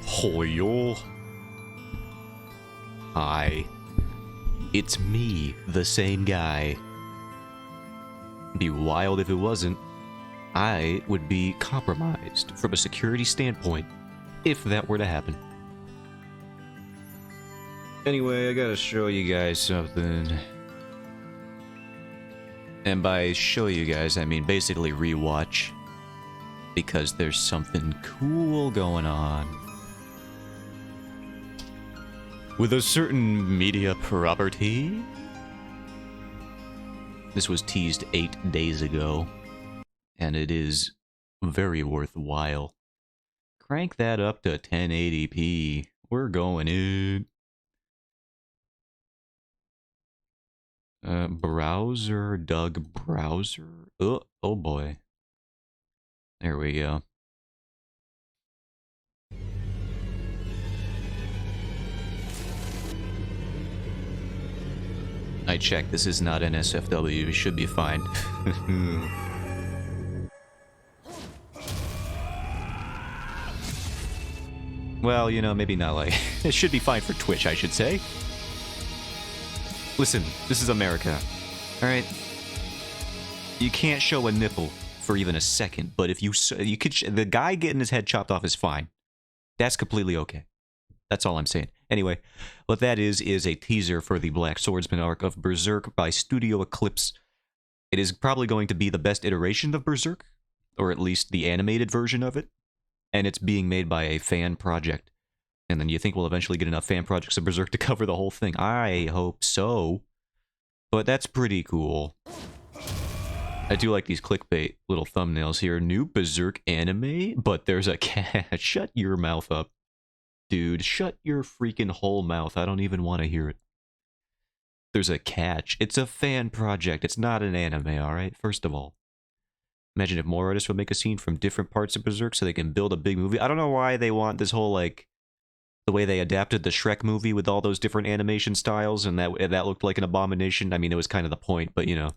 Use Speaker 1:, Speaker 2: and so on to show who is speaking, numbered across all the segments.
Speaker 1: Hoyo. Hi. It's me, the same guy. Be wild if it wasn't. I would be compromised from a security standpoint if that were to happen. Anyway, I gotta show you guys something. And by show you guys, I mean basically rewatch. Because there's something cool going on. With a certain media property. This was teased 8 days ago. And it is very worthwhile. Crank that up to 1080p. We're going in. Browser, Doug Browser. Oh boy. There we go. I checked, this is not NSFW, it should be fine. Well, you know, maybe not like... It should be fine for Twitch, I should say. Listen, this is America, alright? You can't show a nipple for even a second, but if you could, the guy getting his head chopped off is fine. That's completely okay. That's all I'm saying. Anyway, what that is a teaser for the Black Swordsman arc of Berserk by Studio Eclipse. It is probably going to be the best iteration of Berserk, or at least the animated version of it, and it's being made by a fan project. And then you think we'll eventually get enough fan projects of Berserk to cover the whole thing. I hope so. But that's pretty cool. I do like these clickbait little thumbnails here. New Berserk anime? But there's a cat. Shut your mouth up. Dude, shut your freaking whole mouth. I don't even want to hear it. There's a catch. It's a fan project. It's not an anime, alright? First of all. Imagine if more artists would make a scene from different parts of Berserk so they can build a big movie. I don't know why they want this whole, like... The way they adapted the Shrek movie with all those different animation styles, and that looked like an abomination. I mean, it was kind of the point, but you know.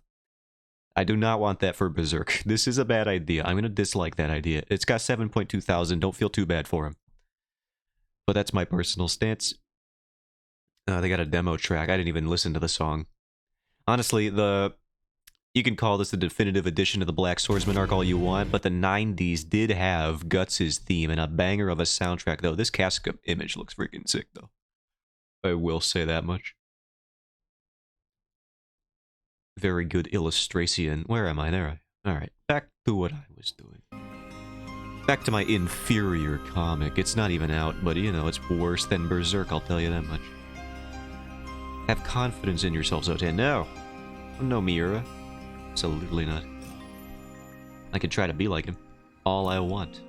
Speaker 1: I do not want that for Berserk. This is a bad idea. I'm going to dislike that idea. It's got 7.2 thousand. Don't feel too bad for him. But that's my personal stance. They got a demo track. I didn't even listen to the song. Honestly, you can call this the definitive edition of the Black Swordsman arc all you want, but the 90s did have Guts' theme and a banger of a soundtrack, though. This Casca image looks freaking sick, though. I will say that much. Very good illustration. Where am I? There I... Alright, back to what I was doing. Back to my inferior comic. It's not even out, but you know, it's worse than Berserk, I'll tell you that much. Have confidence in yourself, Zotan. No. No, Miura. Absolutely not. I could try to be like him. All I want.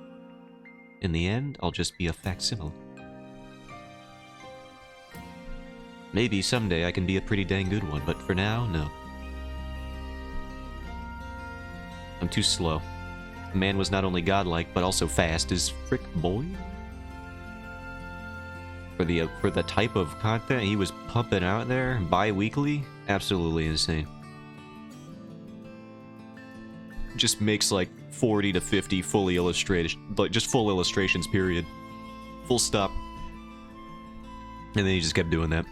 Speaker 1: In the end, I'll just be a facsimile. Maybe someday I can be a pretty dang good one, but for now, no. I'm too slow. The man was not only godlike, but also fast as frick boy. For the type of content he was pumping out there, bi-weekly, absolutely insane. Just makes like 40 to 50 fully illustrated, like just full illustrations, period. Full stop. And then he just kept doing that.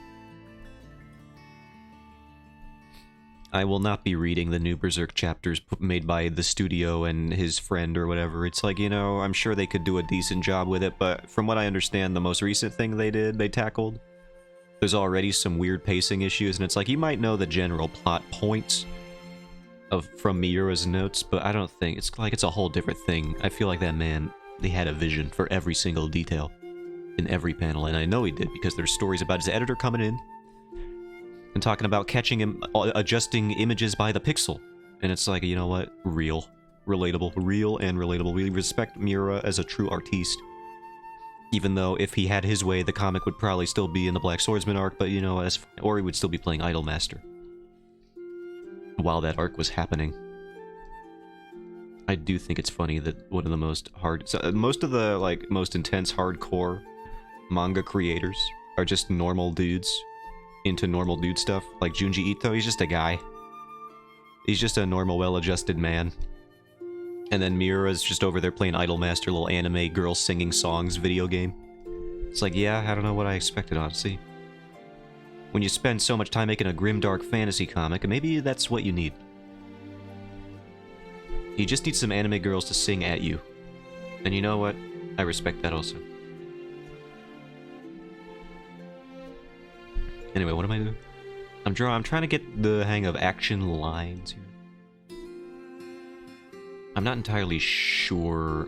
Speaker 1: I will not be reading the new Berserk chapters made by the studio and his friend or whatever. It's like, you know, I'm sure they could do a decent job with it, but from what I understand, the most recent thing they tackled, there's already some weird pacing issues, and it's like, you might know the general plot points from Miura's notes, but I don't think, it's like it's a whole different thing. I feel like that man, they had a vision for every single detail in every panel, and I know he did, because there's stories about his editor coming in and talking about catching him, adjusting images by the pixel. And it's like, you know what? Real. Relatable. Real and relatable. We respect Miura as a true artiste. Even though if he had his way, the comic would probably still be in the Black Swordsman arc, but you know, or he would still be playing Idolmaster while that arc was happening. I do think it's funny that one of the most most of the, like, most intense hardcore manga creators are just normal dudes into normal dude stuff. Like Junji Ito, he's just a guy. He's just a normal, well-adjusted man. And then Miura's just over there playing Idolmaster, little anime girl singing songs video game. It's like, yeah, I don't know what I expected, honestly. When you spend so much time making a grimdark fantasy comic, maybe that's what you need. You just need some anime girls to sing at you. And you know what? I respect that also. Anyway, what am I doing? I'm trying to get the hang of action lines here. I'm not entirely sure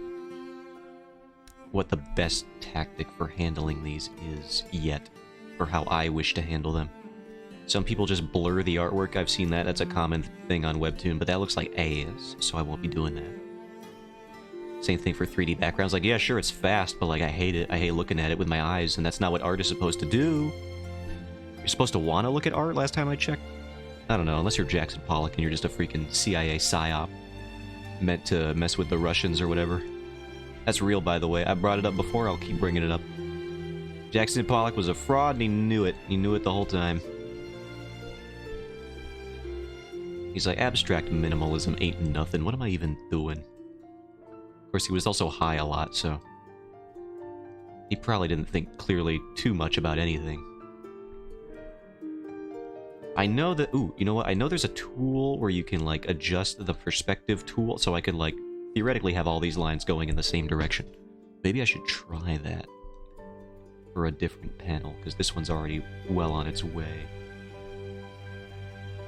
Speaker 1: what the best tactic for handling these is yet, or how I wish to handle them. Some people just blur the artwork. I've seen that. That's a common thing on Webtoon, but that looks like AS, so I won't be doing that. Same thing for 3D backgrounds. Like, yeah, sure, it's fast, but like, I hate it. I hate looking at it with my eyes, and that's not what art is supposed to do. You're supposed to want to look at art, last time I checked. I don't know, unless you're Jackson Pollock and you're just a freaking CIA psyop meant to mess with the Russians or whatever. That's real, by the way. I brought it up before, I'll keep bringing it up. Jackson Pollock was a fraud and he knew it. He knew it the whole time. He's like, abstract minimalism ain't nothing. What am I even doing? Of course, he was also high a lot, so he probably didn't think clearly too much about anything. I know that, ooh, you know what? I know there's a tool where you can, like, adjust the perspective tool, so I could, like, theoretically have all these lines going in the same direction. Maybe I should try that for a different panel, because this one's already well on its way.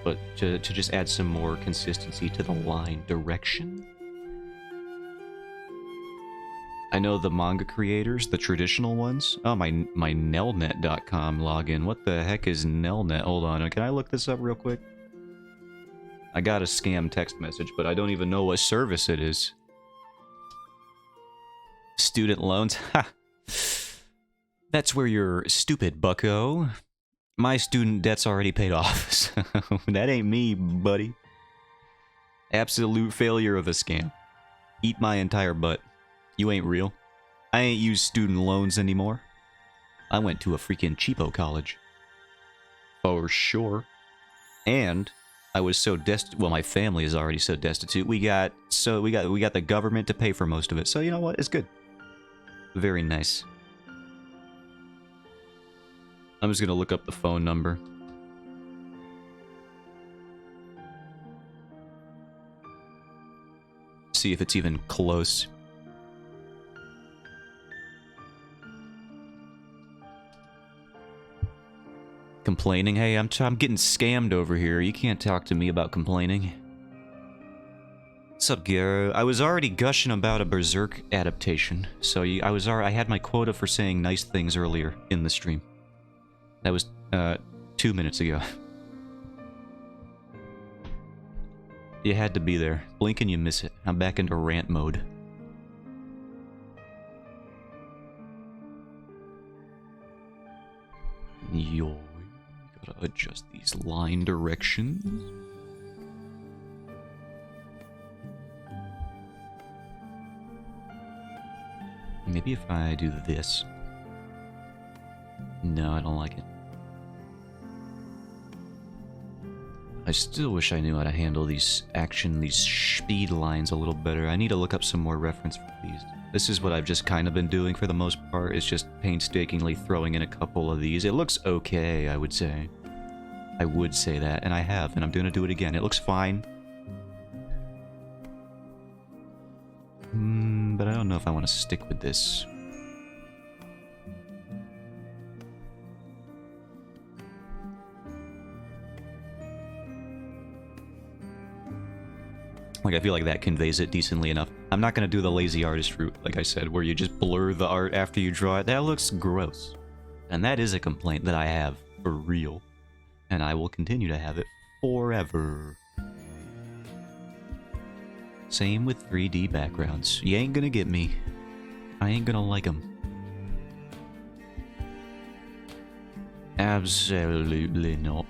Speaker 1: But to just add some more consistency to the line direction. I know the manga creators, the traditional ones. Oh, my Nelnet.com login. What the heck is Nelnet? Hold on, can I look this up real quick? I got a scam text message, but I don't even know what service it is. Student loans? Ha! That's where you're stupid, bucko. My student debt's already paid off, so that ain't me, buddy. Absolute failure of a scam. Eat my entire butt. You ain't real. I ain't used student loans anymore. I went to a freaking cheapo college. For sure. And I was so destitute. Well, my family is already so destitute. We got the government to pay for most of it. So you know what? It's good. Very nice. I'm just gonna look up the phone number. See if it's even close. Complaining? Hey, I'm getting scammed over here. You can't talk to me about complaining. What's up, Garo? I was already gushing about a Berserk adaptation, so I had my quota for saying nice things earlier in the stream. That was 2 minutes ago. You had to be there. Blink and you miss it. I'm back into rant mode. Yo. Gotta adjust these line directions. Maybe if I do this. No, I don't like it. I still wish I knew how to handle these speed lines a little better. I need to look up some more reference for these. This is what I've just kind of been doing for the most part, is just painstakingly throwing in a couple of these. It looks okay, I would say. I would say that, and I have, and I'm gonna do it again. It looks fine. But I don't know if I want to stick with this. Like, I feel like that conveys it decently enough. I'm not gonna do the lazy artist route, like I said, where you just blur the art after you draw it. That looks gross. And that is a complaint that I have, for real. And I will continue to have it forever. Same with 3D backgrounds. You ain't gonna get me. I ain't gonna like them. Absolutely not.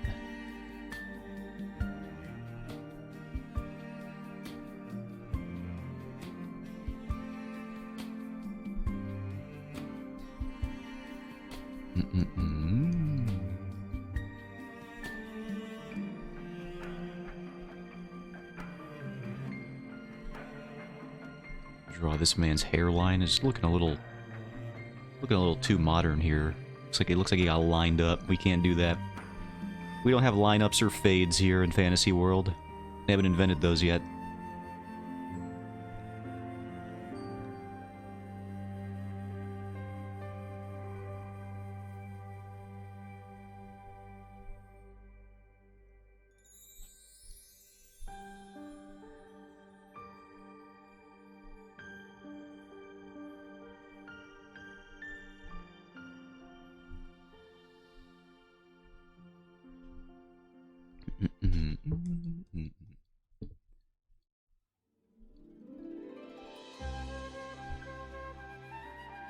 Speaker 1: Draw this man's hairline is looking a little Looking a little too modern here. Looks like he got lined up. We can't do that. We don't have lineups or fades here in Fantasy World. They haven't invented those yet.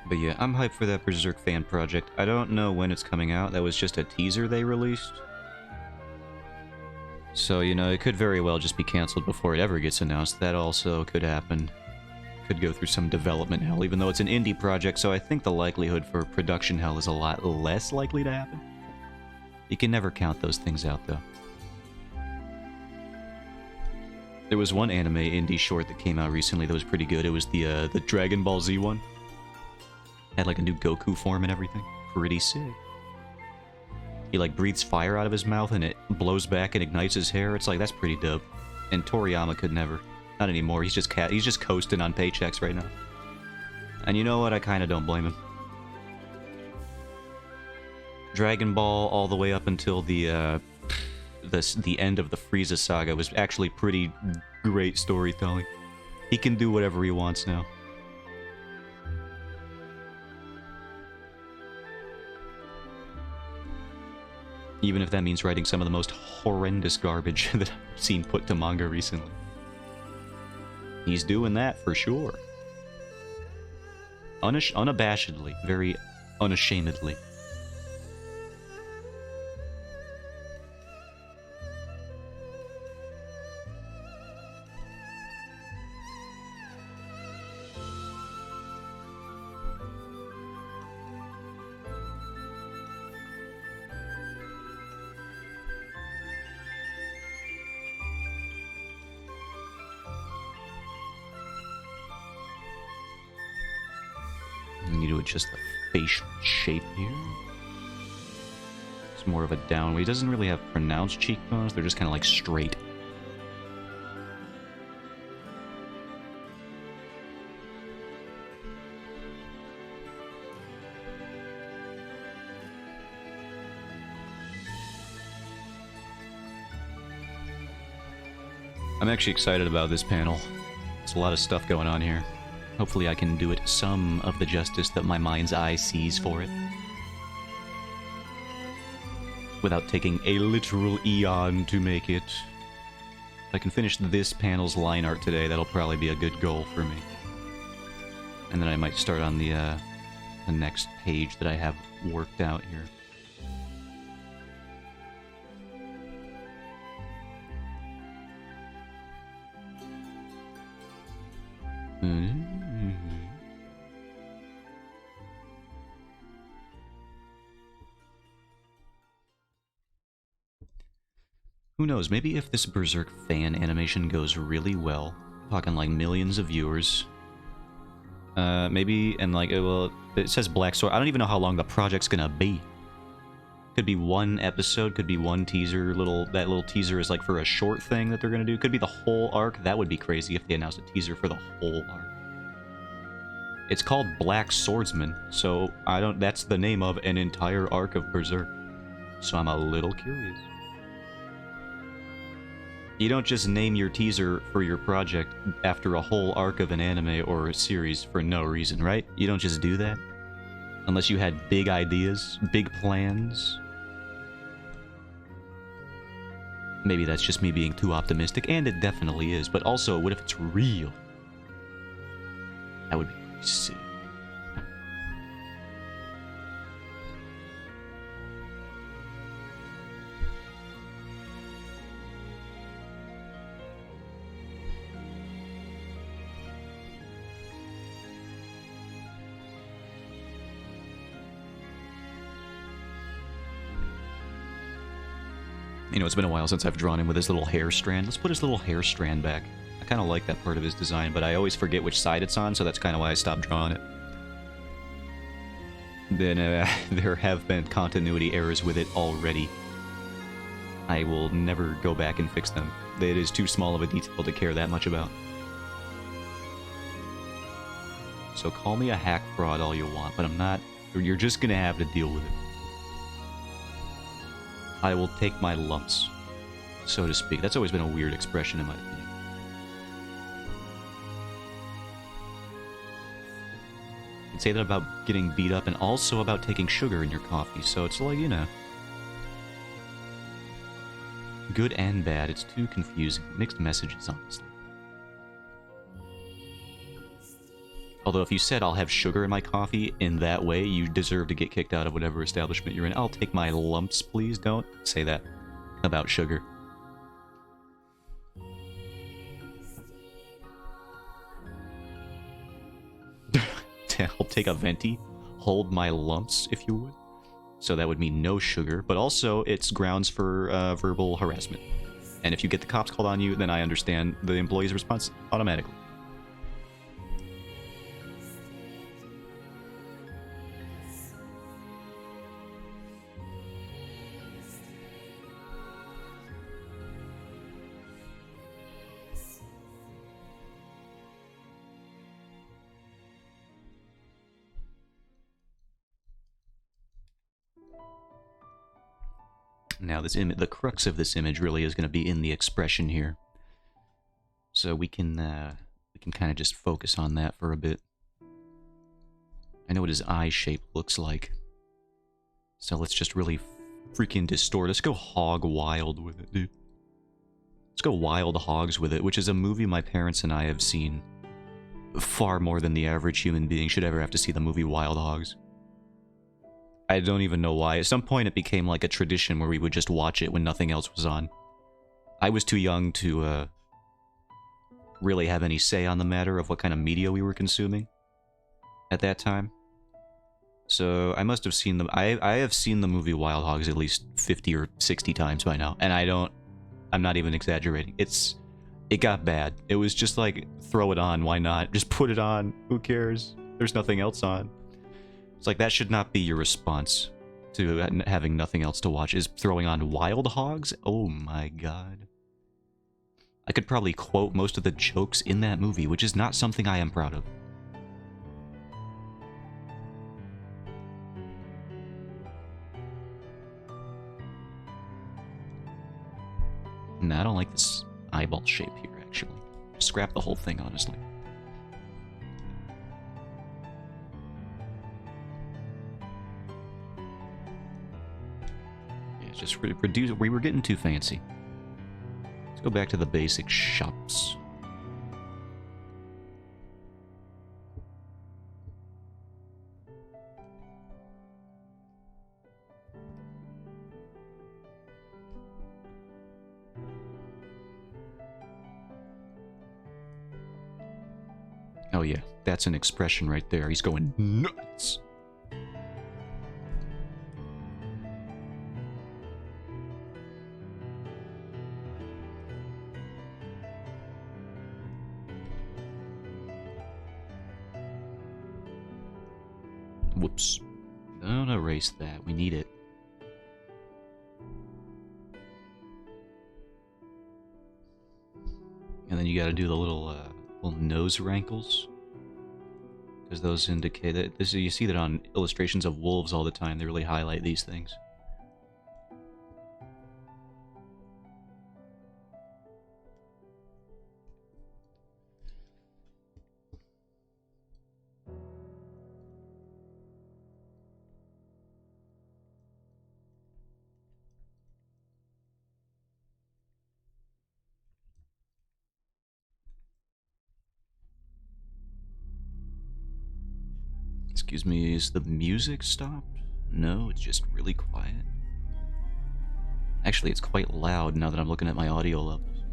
Speaker 1: But yeah, I'm hyped for that Berserk fan project. I don't know when it's coming out. That was just a teaser they released. So, you know, it could very well just be cancelled before it ever gets announced. That also could happen. Could go through some development hell, even though it's an indie project, so I think the likelihood for production hell is a lot less likely to happen. You can never count those things out, though. There was one anime indie short that came out recently that was pretty good. It was the Dragon Ball Z one. Had like a new Goku form and everything. Pretty sick. He like breathes fire out of his mouth and it blows back and ignites his hair. It's like, that's pretty dope. And Toriyama could never. Not anymore. He's just coasting on paychecks right now. And you know what? I kind of don't blame him. Dragon Ball all the way up until the end of the Frieza saga was actually pretty great storytelling. He can do whatever he wants now. Even if that means writing some of the most horrendous garbage that I've seen put to manga recently. He's doing that for sure. Unabashedly. Very unashamedly. Just the facial shape here. It's more of a down. He doesn't really have pronounced cheekbones. They're just kind of like straight. I'm actually excited about this panel. There's a lot of stuff going on here. Hopefully I can do it some of the justice that my mind's eye sees for it. Without taking a literal eon to make it. If I can finish this panel's line art today, that'll probably be a good goal for me. And then I might start on the next page that I have worked out here. Who knows, maybe if this Berserk fan animation goes really well, talking like millions of viewers, maybe, and like, well, it says Black Sword. I don't even know how long the project's gonna be. Could be one episode, could be one teaser, that little teaser is like for a short thing that they're gonna do. Could be the whole arc. That would be crazy if they announced a teaser for the whole arc. It's called Black Swordsman, so that's the name of an entire arc of Berserk. So I'm a little curious. You don't just name your teaser for your project after a whole arc of an anime or a series for no reason, right? You don't just do that. Unless you had big ideas, big plans. Maybe that's just me being too optimistic, and it definitely is. But also, what if it's real? That would be sick. You know, it's been a while since I've drawn him with his little hair strand. Let's put his little hair strand back. I kind of like that part of his design, but I always forget which side it's on, so that's kind of why I stopped drawing it. then there have been continuity errors with it already. I will never go back and fix them. It is too small of a detail to care that much about. So call me a hack fraud all you want, but I'm not... You're just gonna have to deal with it. I will take my lumps, so to speak. That's always been a weird expression in my opinion. You can say that about getting beat up and also about taking sugar in your coffee, so it's like, you know... Good and bad, it's too confusing. Mixed messages, honestly. Although if you said I'll have sugar in my coffee in that way, you deserve to get kicked out of whatever establishment you're in. I'll take my lumps, please. Don't say that about sugar. I'll take a venti. Hold my lumps, if you would. So that would mean no sugar, but also it's grounds for verbal harassment. And if you get the cops called on you, then I understand the employee's response automatically. Now, this the crux of this image really is going to be in the expression here. So we can kind of just focus on that for a bit. I know what his eye shape looks like. So let's just really freaking distort. Let's go hog wild with it, dude. Let's go wild hogs with it, which is a movie my parents and I have seen far more than the average human being should ever have to see the movie Wild Hogs. I don't even know why. At some point it became like a tradition where we would just watch it when nothing else was on. I was too young to really have any say on the matter of what kind of media we were consuming at that time. So I must have seen them. I have seen the movie Wild Hogs at least 50 or 60 times by now, and I'm not even exaggerating. It got bad. It was just like, throw it on, why not? Just put it on. Who cares? There's nothing else on. It's like, that should not be your response to having nothing else to watch, is throwing on Wild Hogs? Oh my god. I could probably quote most of the jokes in that movie, which is not something I am proud of. Nah, I don't like this eyeball shape here, actually. Scrap the whole thing, honestly. Just reduce. We were getting too fancy. Let's go back to the basic shops. Oh yeah, that's an expression right there. He's going nuts. Whoops. Don't erase that. We need it. And then you gotta do the little nose rankles. Because those indicate that... you see that on illustrations of wolves all the time. They really highlight these things. Excuse me, is the music stopped? No, it's just really quiet. Actually, it's quite loud now that I'm looking at my audio levels.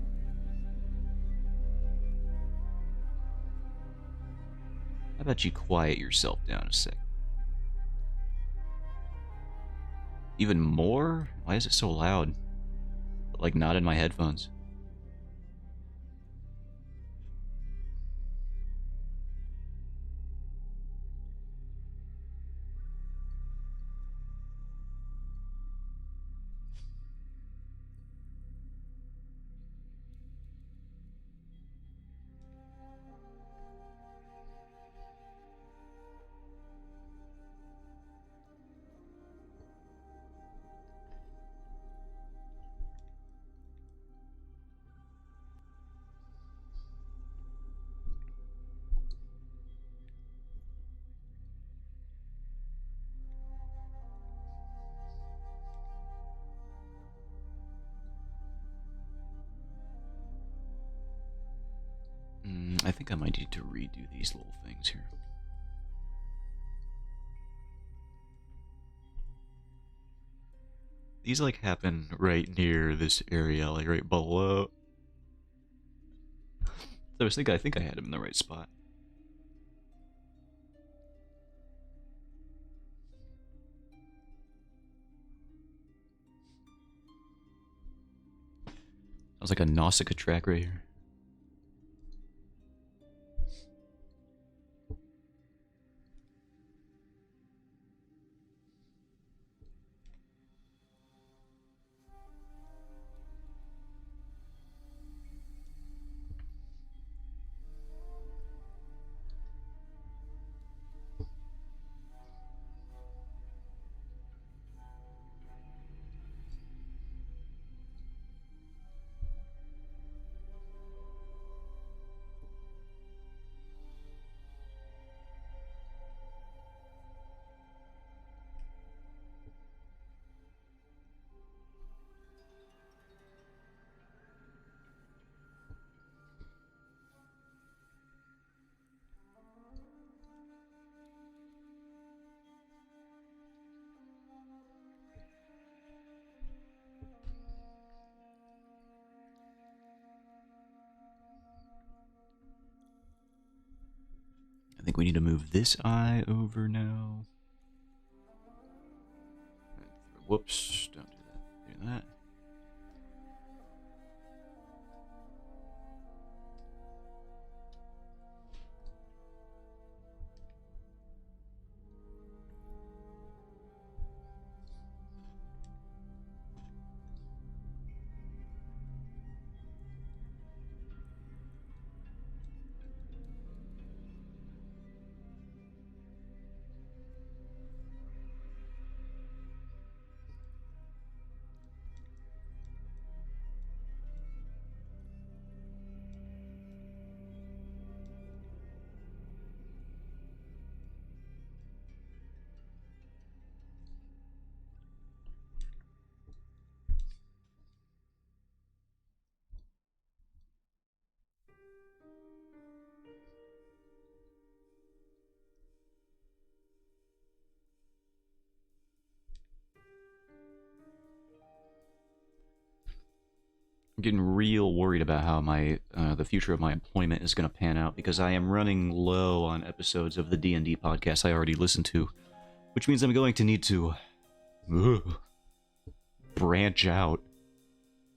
Speaker 1: How about you quiet yourself down a sec? Even more? Why is it so loud? Like, not in my headphones. I think I might need to redo these little things here. These, like, happen right near this area, like, right below. I think I had him in the right spot. Sounds like a Nausicaa track right here. I think we need to move this eye over now. Whoops, don't do that. Do that. I'm getting real worried about how my the future of my employment is going to pan out because I am running low on episodes of the D&D podcast I already listened to, which means I'm going to need to branch out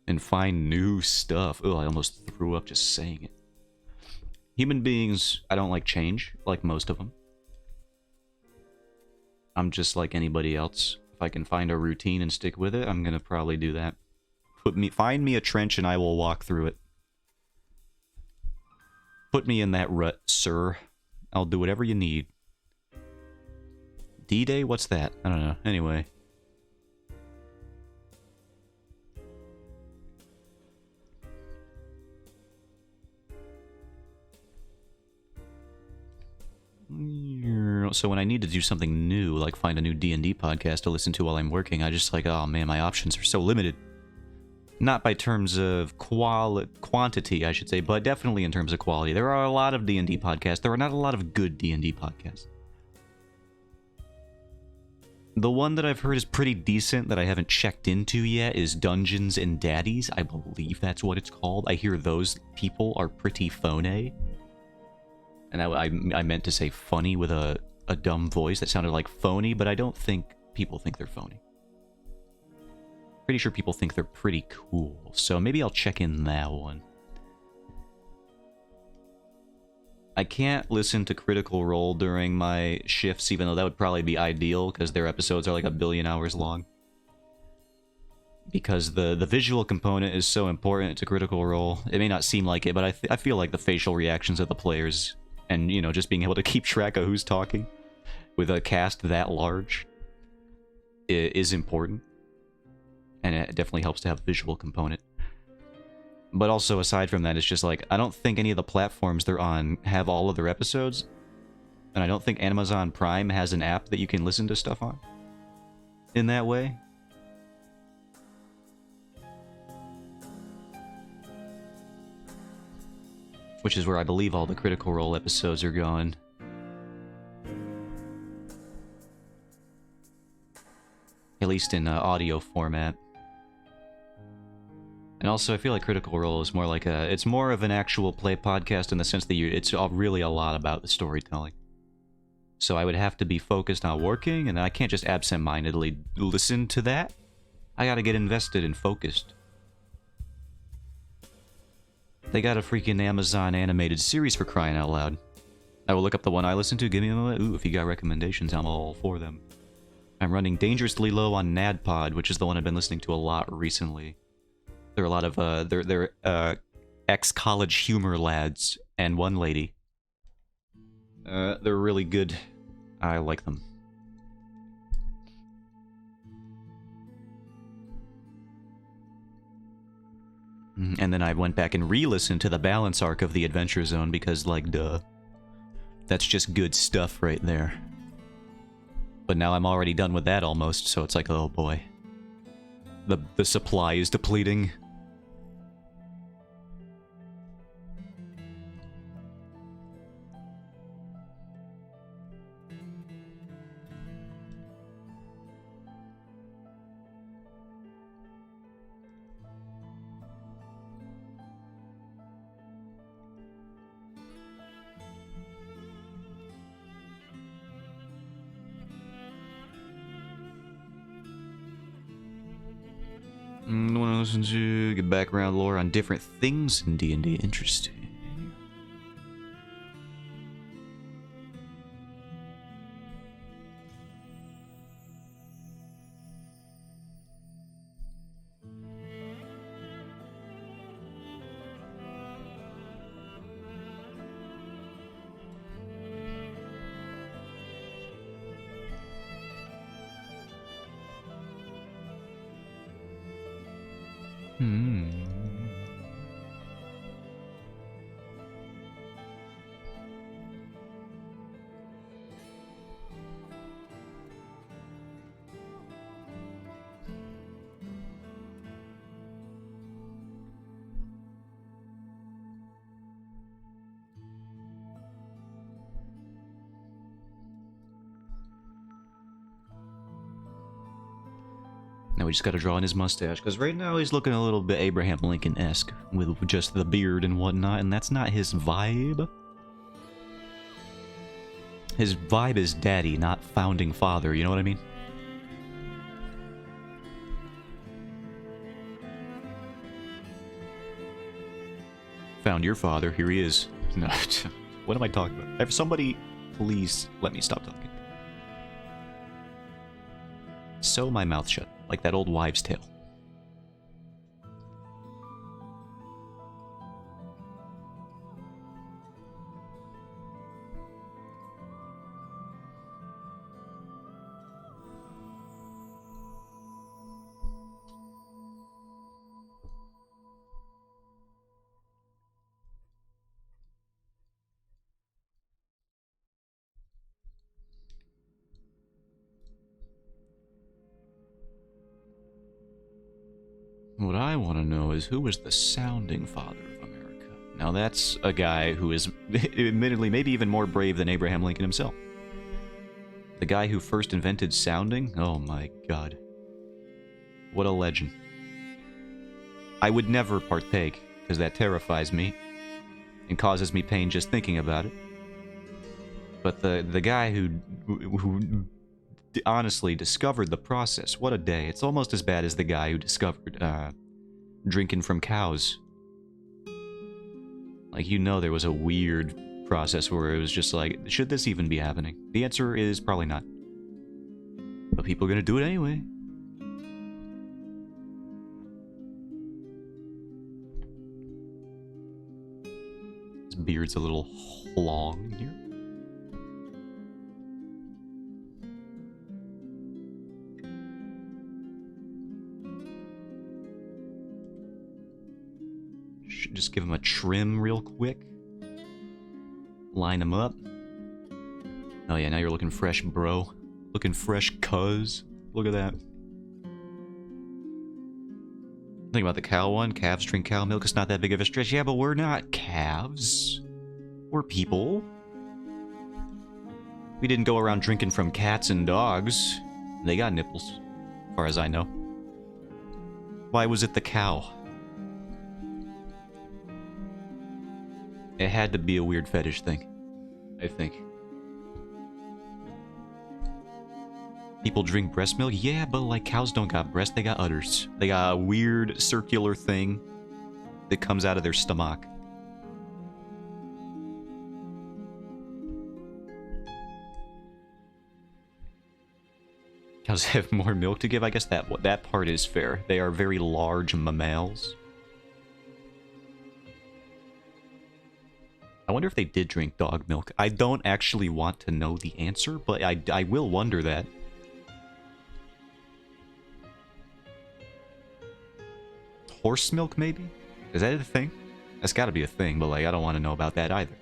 Speaker 1: and find new stuff. Oh, I almost threw up just saying it. Human beings, I don't like change, like most of them. I'm just like anybody else. If I can find a routine and stick with it, I'm going to probably do that. Find me a trench and I will walk through it. Put me in that rut, sir. I'll do whatever you need. D-Day? What's that? I don't know. Anyway. So when I need to do something new, like find a new D&D podcast to listen to while I'm working, I just like, oh man, my options are so limited. Not by terms of quantity, I should say, but definitely in terms of quality. There are a lot of D&D podcasts. There are not a lot of good D&D podcasts. The one that I've heard is pretty decent that I haven't checked into yet is Dungeons and Daddies. I believe that's what it's called. I hear those people are pretty phony. And I meant to say funny with a dumb voice that sounded like phony, but I don't think people think they're phony. Pretty sure people think they're pretty cool, so maybe I'll check in that one. I can't listen to Critical Role during my shifts, even though that would probably be ideal, because their episodes are like 1 billion hours long. Because the visual component is so important to Critical Role. It may not seem like it, but I feel like the facial reactions of the players, and, you know, just being able to keep track of who's talking with a cast that large is important. And it definitely helps to have a visual component. But also, aside from that, it's just like, I don't think any of the platforms they're on have all of their episodes. And I don't think Amazon Prime has an app that you can listen to stuff on in that way. which is where I believe all the Critical Role episodes are going. At least in audio format. And also, I feel like Critical Role is more like a... It's more of an actual play podcast in the sense that it's really a lot about the storytelling. So I would have to be focused on working, and I can't just absent-mindedly listen to that. I gotta get invested and focused. They got a freaking Amazon animated series for crying out loud. I will look up the one I listen to. Give me a moment. Ooh, if you got recommendations, I'm all for them. I'm running dangerously low on NADPOD, which is the one I've been listening to a lot recently. There are a lot of they're ex-college humor lads and one lady. They're really good. I like them. And then I went back and re-listened to the balance arc of the Adventure Zone because, like, duh. That's just good stuff right there. But now I'm already done with that almost, so it's like, oh boy. The supply is depleting. Want to listen to get background lore on different things in D&D? Interesting. Now we just gotta draw in his mustache, because right now he's looking a little bit Abraham Lincoln-esque, with just the beard and whatnot, and that's not his vibe. His vibe is daddy, not founding father, you know what I mean? Found your father, here he is. No, what am I talking about? If somebody, please let me stop talking. Sew my mouth shut, like that old wives' tale. What I want to know is who was the sounding father of America? Now that's a guy who is admittedly maybe even more brave than Abraham Lincoln himself. The guy who first invented sounding? Oh my god. What a legend. I would never partake, because that terrifies me and causes me pain just thinking about it. But the guy who honestly discovered the process, what a day. It's almost as bad as the guy who discovered drinking from cows. Like, you know, there was a weird process where it was just like, should this even be happening? The answer is probably not. But people are gonna do it anyway. His beard's a little long here. Should just give him a trim real quick. Line him up. Oh yeah, now you're looking fresh, bro. Looking fresh, cuz. Look at that. Think about the cow one. Calves drink cow milk. It's not that big of a stretch. Yeah, but we're not calves. We're people. We didn't go around drinking from cats and dogs. They got nipples, as far as I know. Why was it the cow? It had to be a weird fetish thing, I think. People drink breast milk? Yeah, but like cows don't got breasts, they got udders. They got a weird circular thing that comes out of their stomach. Cows have more milk to give? I guess that part is fair. They are very large mammals. I wonder if they did drink dog milk. I don't actually want to know the answer, but I will wonder that. Horse milk, maybe? Is that a thing? That's gotta be a thing, but like, I don't want to know about that either.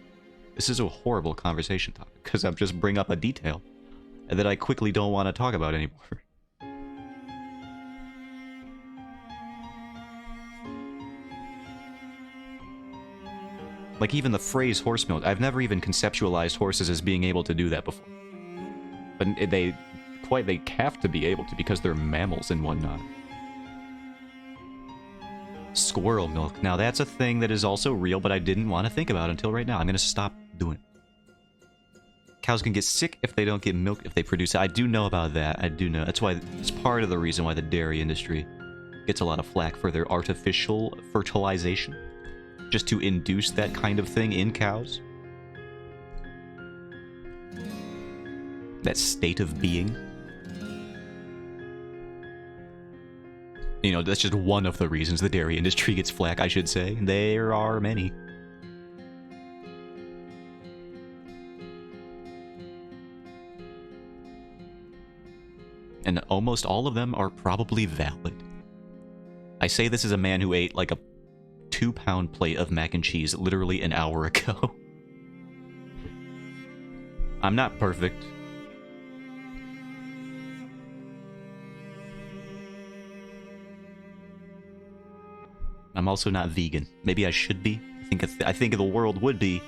Speaker 1: This is a horrible conversation topic, because I've just bring up a detail that I quickly don't want to talk about anymore. Like, even the phrase horse milk, I've never even conceptualized horses as being able to do that before. But they have to be able to, because they're mammals and whatnot. Squirrel milk. Now, that's a thing that is also real, but I didn't want to think about until right now. I'm going to stop doing it. Cows can get sick if they don't get milk if they produce it. I do know about that. I do know. That's why it's part of the reason why the dairy industry gets a lot of flack for their artificial fertilization. Just to induce that kind of thing in cows. That state of being. You know, that's just one of the reasons the dairy industry gets flack, I should say. There are many. And almost all of them are probably valid. I say this as a man who ate like a 2-pound plate of mac and cheese literally an hour ago. I'm not perfect. I'm also not vegan. Maybe I should be. I think the world would be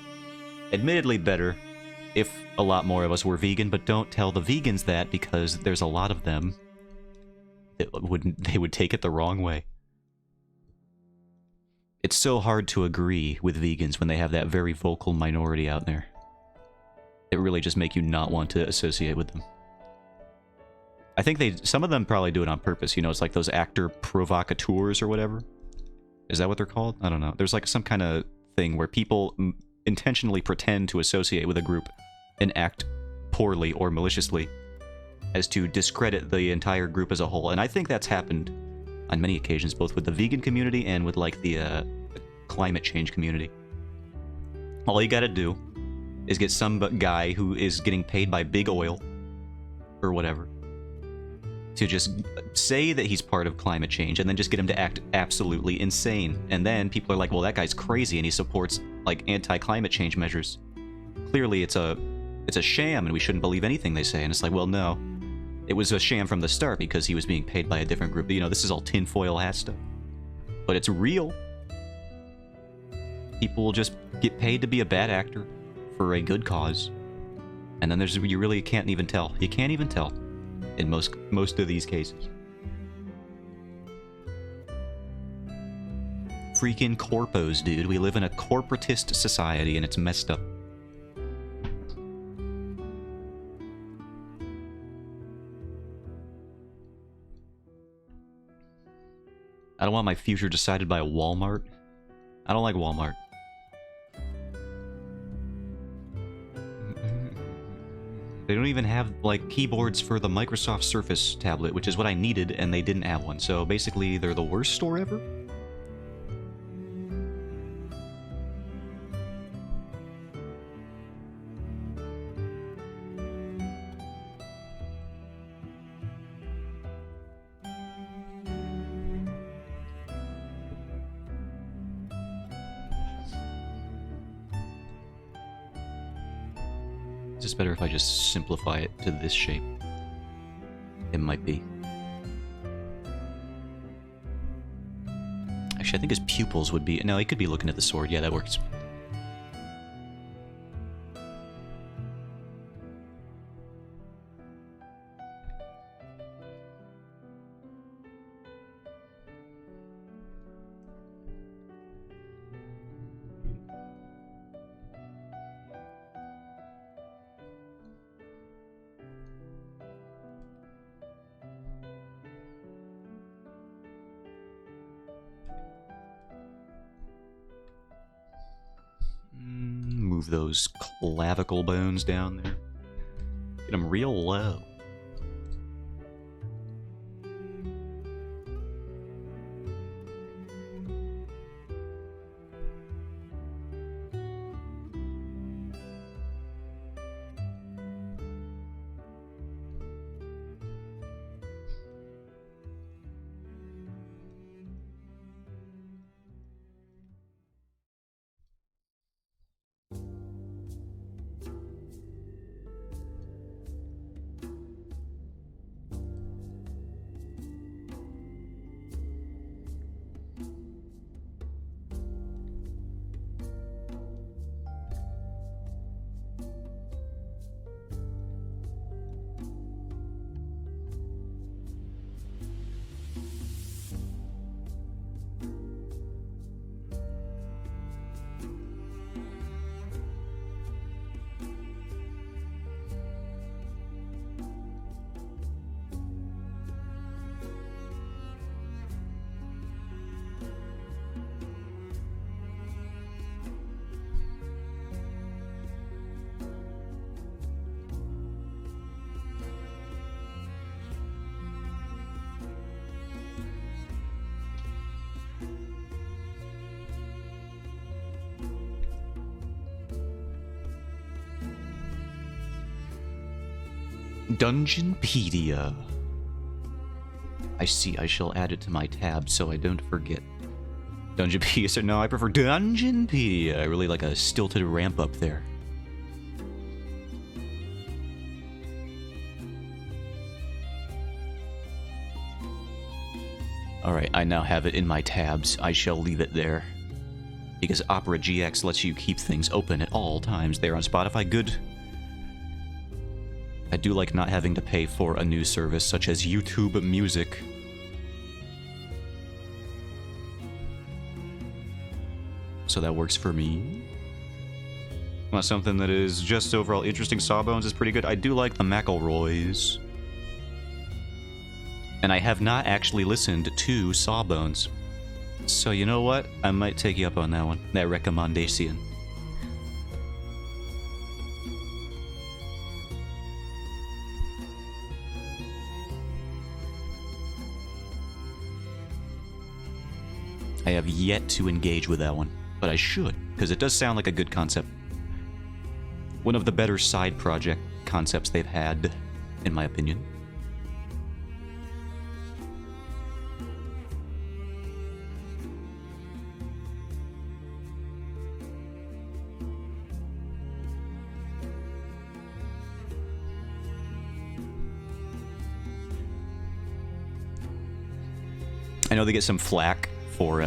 Speaker 1: admittedly better if a lot more of us were vegan, but don't tell the vegans that because there's a lot of them that they would take it the wrong way. It's so hard to agree with vegans when they have that very vocal minority out there. It really just make you not want to associate with them. I think some of them probably do it on purpose. You know, it's like those actor provocateurs or whatever. Is that what they're called? I don't know. There's like some kind of thing where people intentionally pretend to associate with a group and act poorly or maliciously as to discredit the entire group as a whole. And I think that's happened on many occasions, both with the vegan community and with like the climate change community. All you gotta do is get some guy who is getting paid by big oil or whatever to just say that he's part of climate change and then just get him to act absolutely insane. And then people are like, well, that guy's crazy and he supports like anti-climate change measures. Clearly it's a sham and we shouldn't believe anything they say. And it's like, well, no. It was a sham from the start because he was being paid by a different group. You know, this is all tinfoil hat stuff. But it's real. People will just get paid to be a bad actor for a good cause. And then you really can't even tell. You can't even tell in most of these cases. Freaking corpos, dude. We live in a corporatist society and it's messed up. I don't want my future decided by a Walmart. I don't like Walmart. They don't even have, like, keyboards for the Microsoft Surface tablet, which is what I needed, and they didn't have one. So basically, they're the worst store ever? Is it better if I just simplify it to this shape? It might be. Actually, I think his pupils would be... No, he could be looking at the sword. Yeah, that works. Move those clavicle bones down there. Get them real low. Dungeonpedia. I see. I shall add it to my tab so I don't forget. Dungeonpedia. So no, I prefer Dungeonpedia. I really like a stilted ramp up there. Alright, I now have it in my tabs. I shall leave it there. Because Opera GX lets you keep things open at all times there on Spotify. Good. I do like not having to pay for a new service such as YouTube Music. So that works for me. Well, something that is just overall interesting. Sawbones is pretty good. I do like the McElroys. And I have not actually listened to Sawbones. So you know what? I might take you up on that one. That recommendation. I have yet to engage with that one, but I should, because it does sound like a good concept. One of the better side project concepts they've had, in my opinion. I know they get some flack for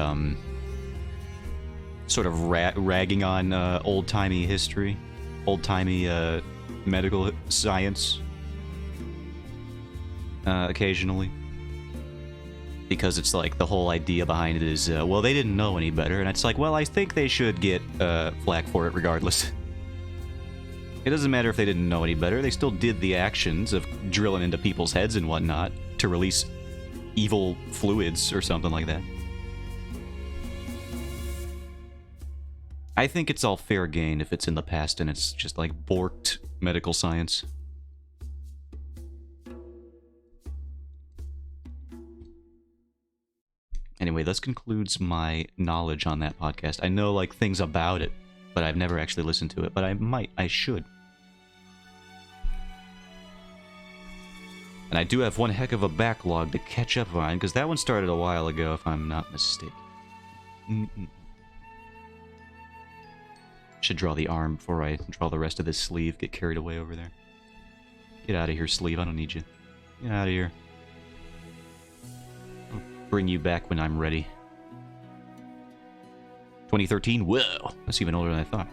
Speaker 1: sort of ragging on old-timey history, old-timey medical science occasionally. Because it's like the whole idea behind it is, well, they didn't know any better. And it's like, well, I think they should get flack for it regardless. It doesn't matter if they didn't know any better. They still did the actions of drilling into people's heads and whatnot to release evil fluids or something like that. I think it's all fair game if it's in the past and it's just like borked medical science. Anyway, this concludes my knowledge on that podcast. I know like things about it, but I've never actually listened to it, but I should. And I do have one heck of a backlog to catch up on, because that one started a while ago, if I'm not mistaken. Should draw the arm before I draw the rest of this sleeve. Get carried away over there. Get out of here, sleeve. I don't need you. Get out of here. I'll bring you back when I'm ready. 2013? Whoa, that's even older than I thought.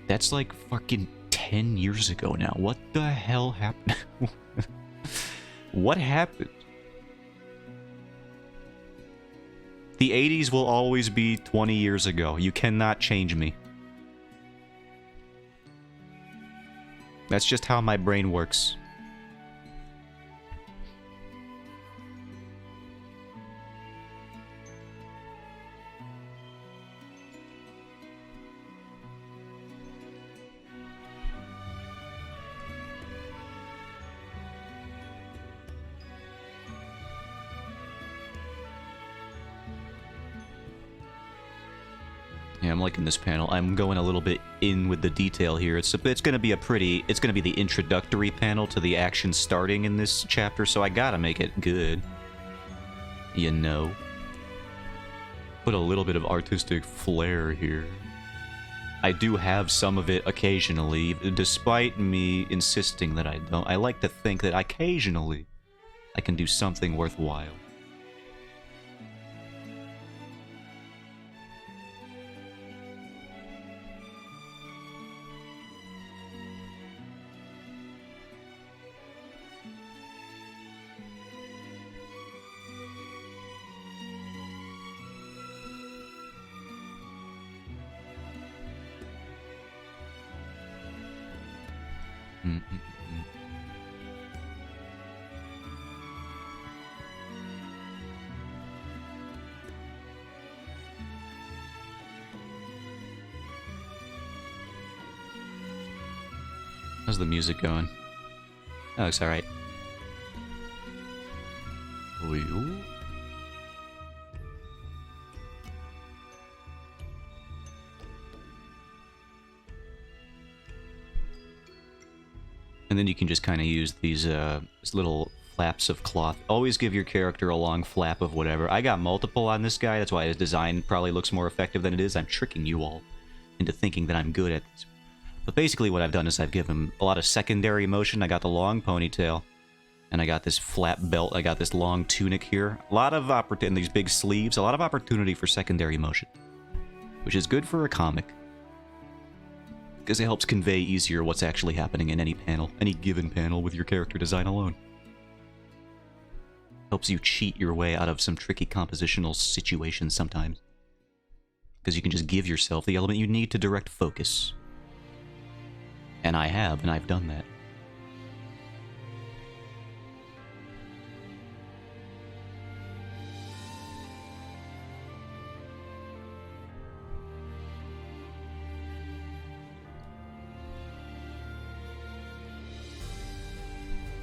Speaker 1: That's like fucking 10 years ago now. What the hell happened? What happened? The 80s will always be 20 years ago. You cannot change me. That's just how my brain works. Yeah, I'm liking this panel. I'm going a little bit in with the detail here. It's going to be it's going to be the introductory panel to the action starting in this chapter, so I gotta make it good. You know. Put a little bit of artistic flair here. I do have some of it occasionally, despite me insisting that I don't. I like to think that occasionally I can do something worthwhile. How's the music going? That looks alright. And then you can just kind of use these little flaps of cloth. Always give your character a long flap of whatever. I got multiple on this guy, that's why his design probably looks more effective than it is. I'm tricking you all into thinking that I'm good at this. But basically what I've done is I've given him a lot of secondary motion. I got the long ponytail, and I got this flap belt, I got this long tunic here. A lot of opportunity, and these big sleeves, a lot of opportunity for secondary motion. Which is good for a comic. Because it helps convey easier what's actually happening in any panel, any given panel with your character design alone. Helps you cheat your way out of some tricky compositional situations sometimes. Because you can just give yourself the element you need to direct focus. And I have, and I've done that.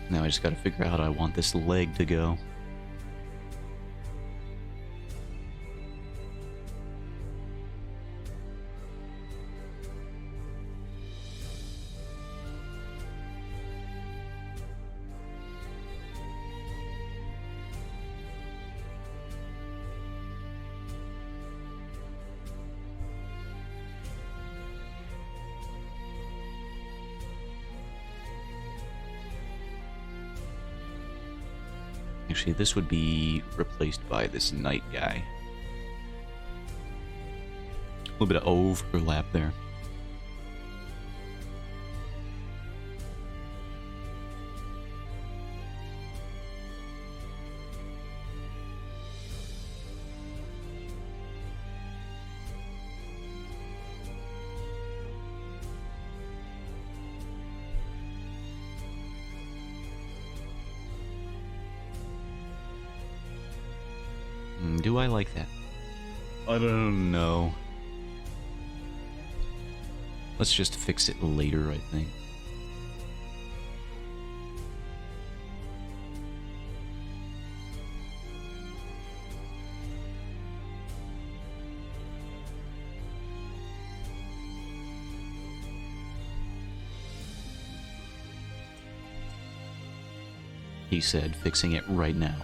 Speaker 1: Now I just gotta figure out how I want this leg to go. Actually, this would be replaced by this knight guy. A little bit of overlap there. Do I like that? I don't know. Let's just fix it later, I think. He said, fixing it right now.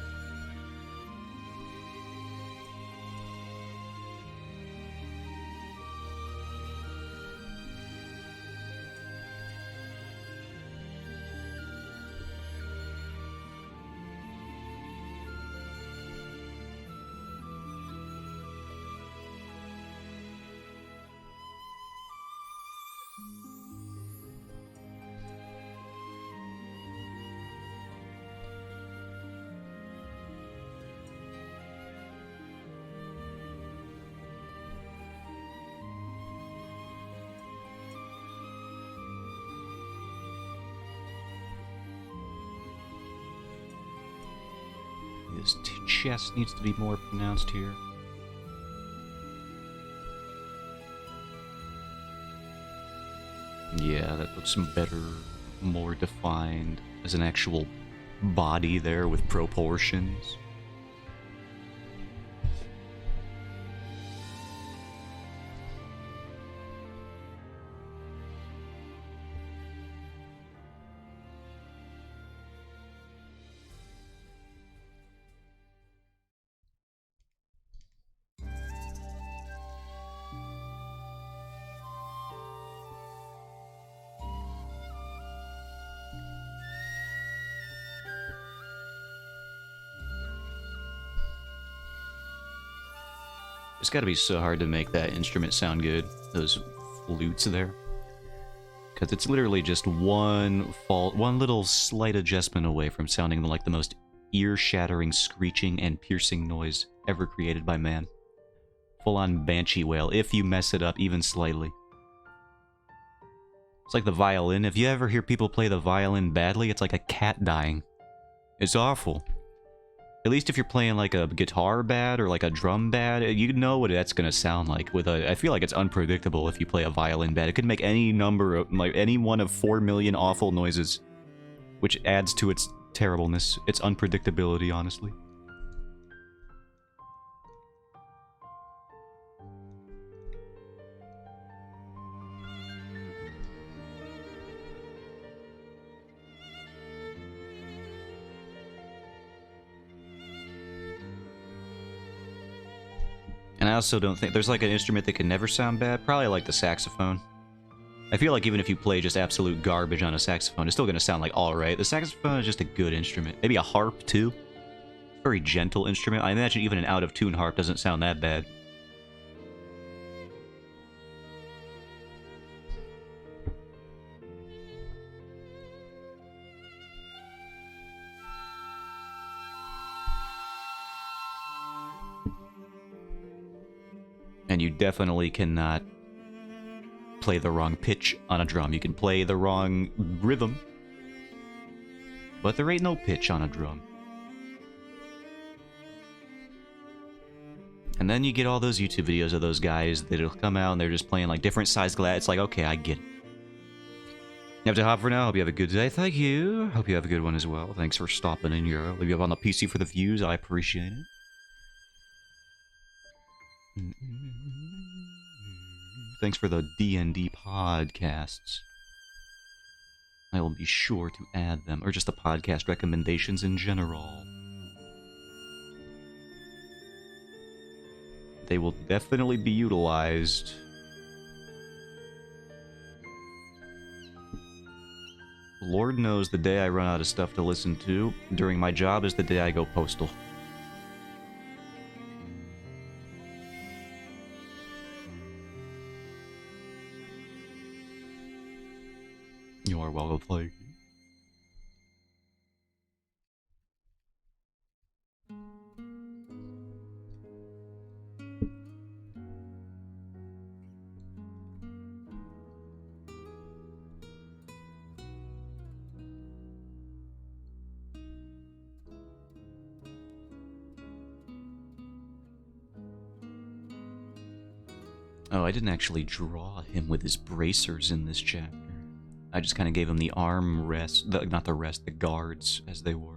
Speaker 1: His chest needs to be more pronounced here. Yeah, that looks better, more defined as an actual body there with proportions. It's gotta be so hard to make that instrument sound good, those flutes there. Because it's literally just one little slight adjustment away from sounding like the most ear-shattering screeching and piercing noise ever created by man. Full-on banshee wail, if you mess it up even slightly. It's like the violin. If you ever hear people play the violin badly, it's like a cat dying. It's awful. At least if you're playing like a guitar bad or like a drum bad, you know what that's gonna sound like. I feel like it's unpredictable if you play a violin bad. It could make any number of, like, any one of 4 million awful noises, which adds to its terribleness, its unpredictability, honestly. And I also don't think... There's like an instrument that can never sound bad. Probably like the saxophone. I feel like even if you play just absolute garbage on a saxophone, it's still going to sound like alright. The saxophone is just a good instrument. Maybe a harp, too. Very gentle instrument. I imagine even an out-of-tune harp doesn't sound that bad. And you definitely cannot play the wrong pitch on a drum. You can play the wrong rhythm, but there ain't no pitch on a drum. And then you get all those YouTube videos of those guys that'll come out and they're just playing like different size glass. It's like, okay, I get it. You have to hop for now. Hope you have a good day. Thank you. Hope you have a good one as well. Thanks for stopping in here. Leave you up on the PC for the views. I appreciate it. Thanks for the D&D podcasts. I will be sure to add them, or just the podcast recommendations in general. They will definitely be utilized. Lord knows the day I run out of stuff to listen to during my job is the day I go postal. You are welcome, Flake. Oh, I didn't actually draw him with his bracers in this chapter. I just kind of gave him the arm rest, not the rest, the guards as they were.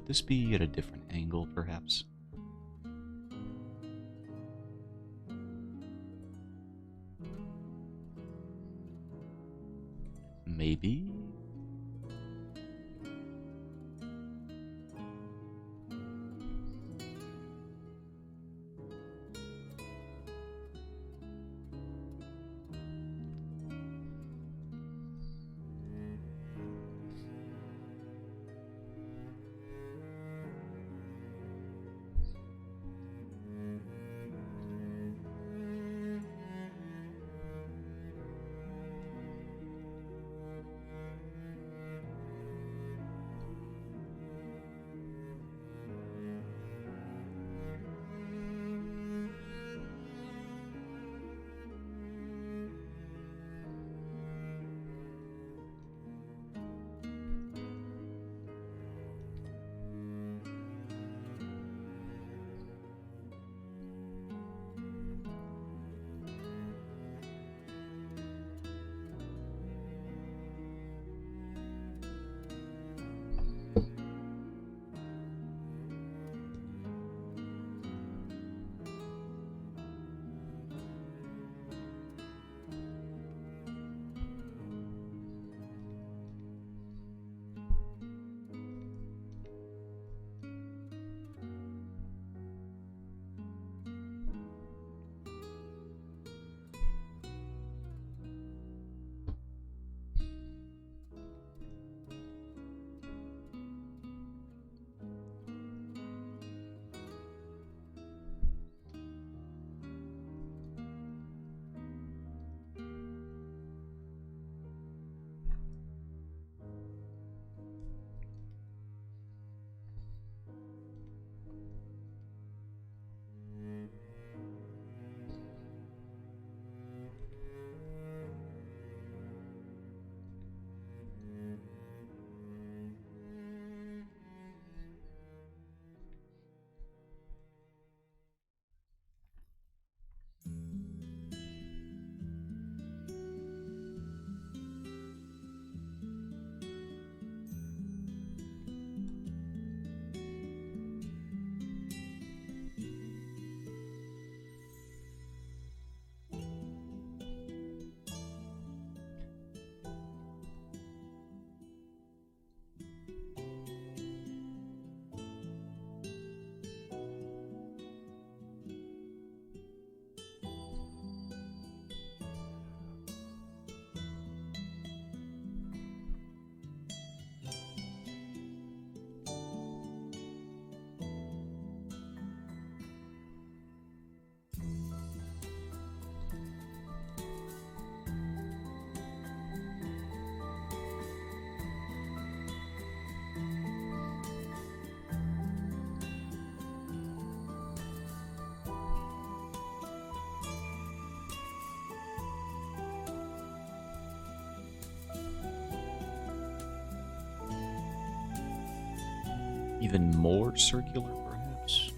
Speaker 1: this be at a different angle, perhaps? Maybe? Even more circular, perhaps?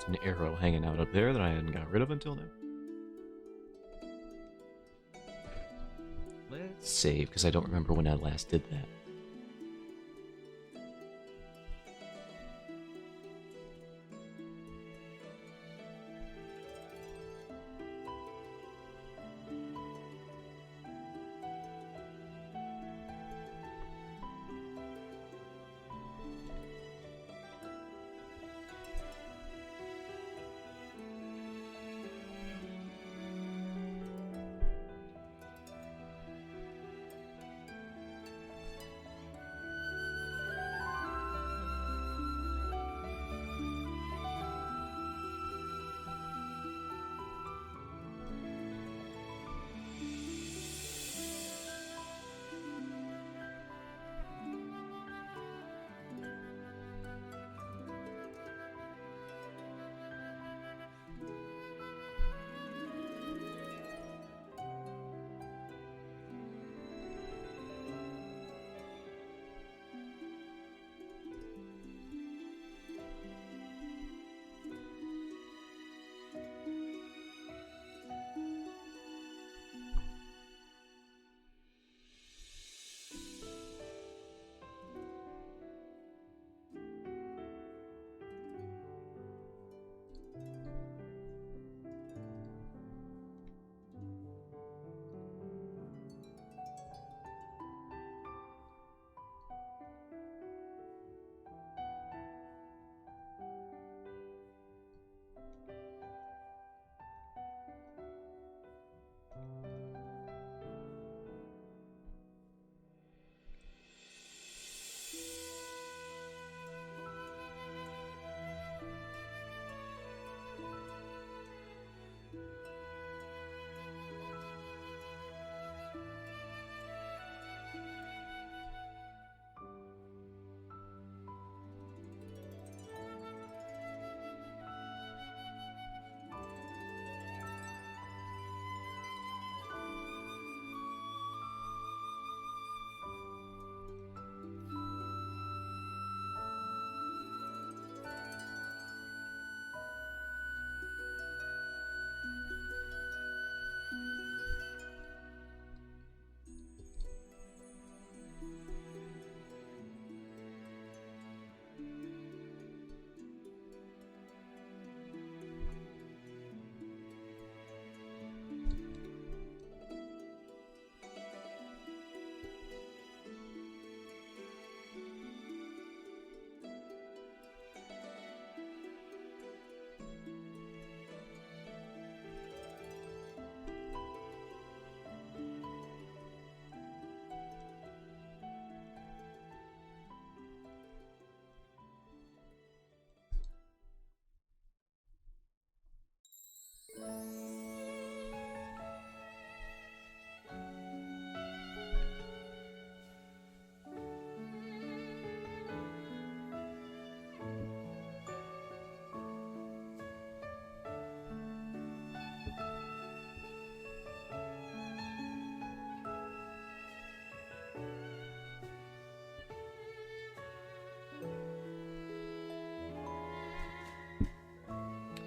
Speaker 1: an arrow hanging out up there that I hadn't got rid of until now. Let's save, because I don't remember when I last did that.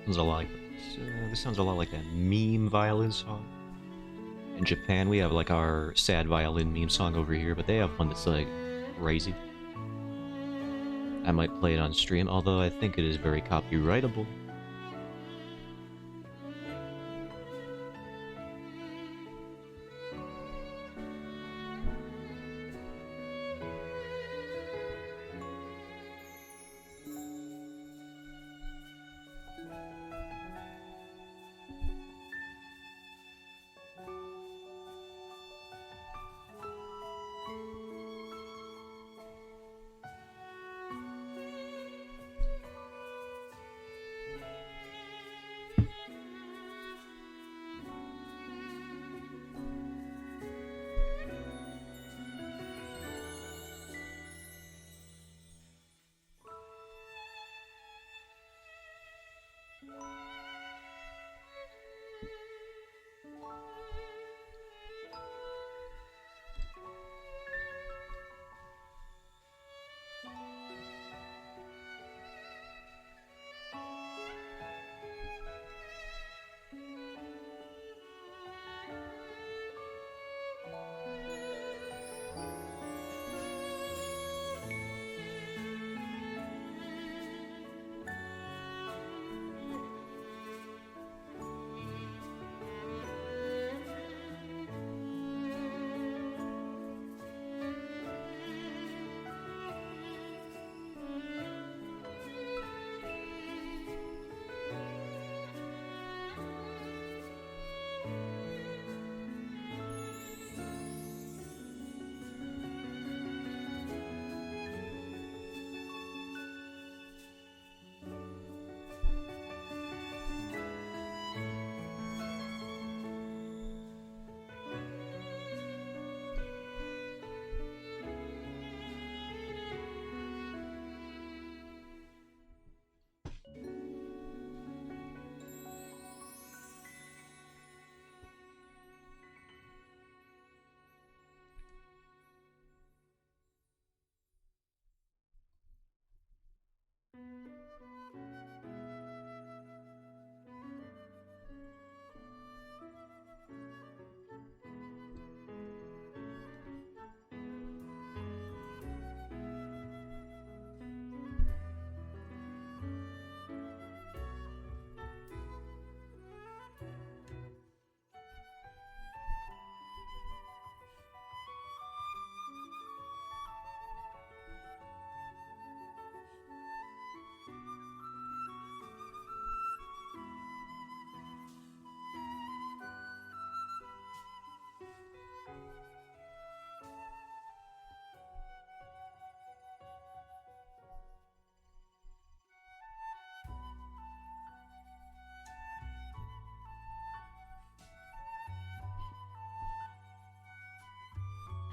Speaker 1: Sounds a lot like, this sounds a lot like that meme violin song. In Japan, we have like our sad violin meme song over here, but they have one that's like crazy. I might play it on stream, although I think it is very copyrightable.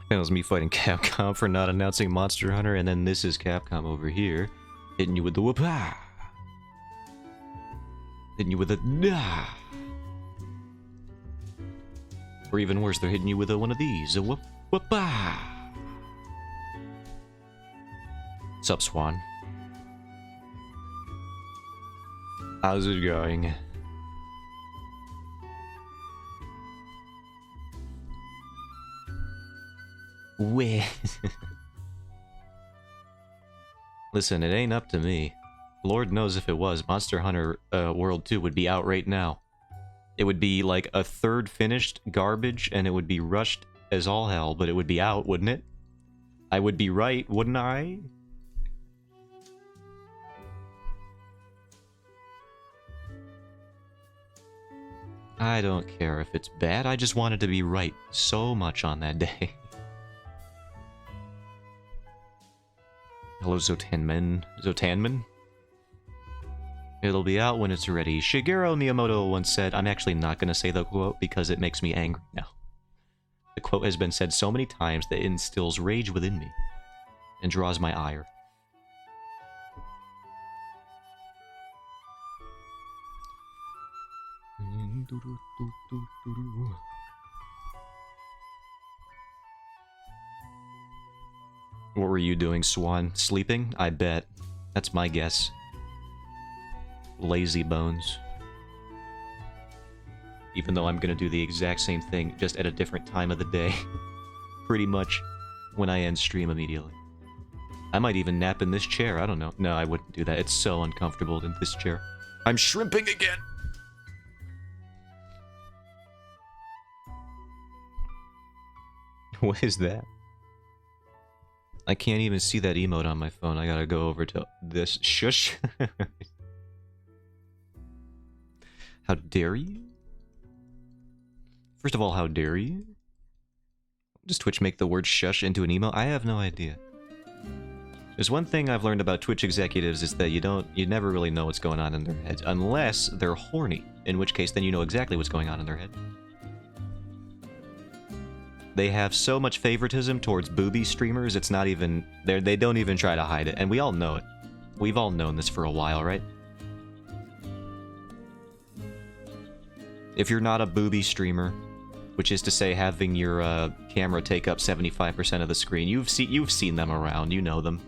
Speaker 1: That was me fighting Capcom for not announcing Monster Hunter, and then this is Capcom over here, hitting you with the whoop-ah! Hitting you with a nah! Or even worse, they're hitting you with one of these, a whoop-ah! Sup, Swan? How's it going? Wait. Listen, it ain't up to me. Lord knows if it was, Monster Hunter World 2 would be out right now. It would be like a third finished garbage, and it would be rushed as all hell, but it would be out, wouldn't it? I would be right, wouldn't I? I don't care if it's bad, I just wanted to be right so much on that day. Hello, Zotanman. Zotanman? It'll be out when it's ready. Shigeru Miyamoto once said, I'm actually not going to say the quote because it makes me angry now. The quote has been said so many times that it instills rage within me and draws my ire. What were you doing, Swan? Sleeping? I bet. That's my guess. Lazy bones. Even though I'm gonna do the exact same thing, just at a different time of the day. Pretty much when I end stream immediately. I might even nap in this chair, I don't know. No, I wouldn't do that. It's so uncomfortable in this chair. I'm shrimping again! What is that? I can't even see that emote on my phone. I gotta go over to this. Shush! How dare you? First of all, how dare you? Does Twitch make the word shush into an emote? I have no idea. There's one thing I've learned about Twitch executives is that you never really know what's going on in their heads. Unless they're horny. In which case, then you know exactly what's going on in their head. They have so much favoritism towards booby streamers, it's not even... They don't even try to hide it, and we all know it. We've all known this for a while, right? If you're not a booby streamer, which is to say having your camera take up 75% of the screen, you've seen them around, you know them.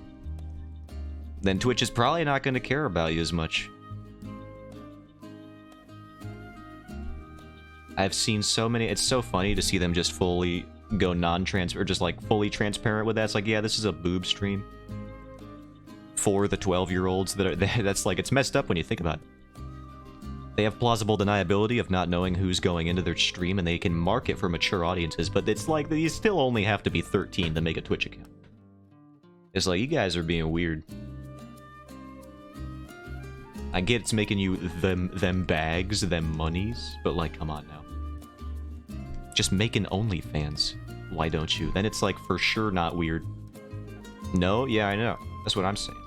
Speaker 1: Then Twitch is probably not going to care about you as much. I've seen so many... It's so funny to see them just fully go non-transparent, or just like fully transparent with that. It's like, yeah, this is a boob stream. For the 12-year-olds that are... That's like, it's messed up when you think about it. They have plausible deniability of not knowing who's going into their stream, and they can market for mature audiences, but it's like, you still only have to be 13 to make a Twitch account. It's like, you guys are being weird. I get it's making you them bags, them monies, but like, come on now. Just make an OnlyFans. Why don't you? Then it's like for sure not weird. No? Yeah, I know. That's what I'm saying.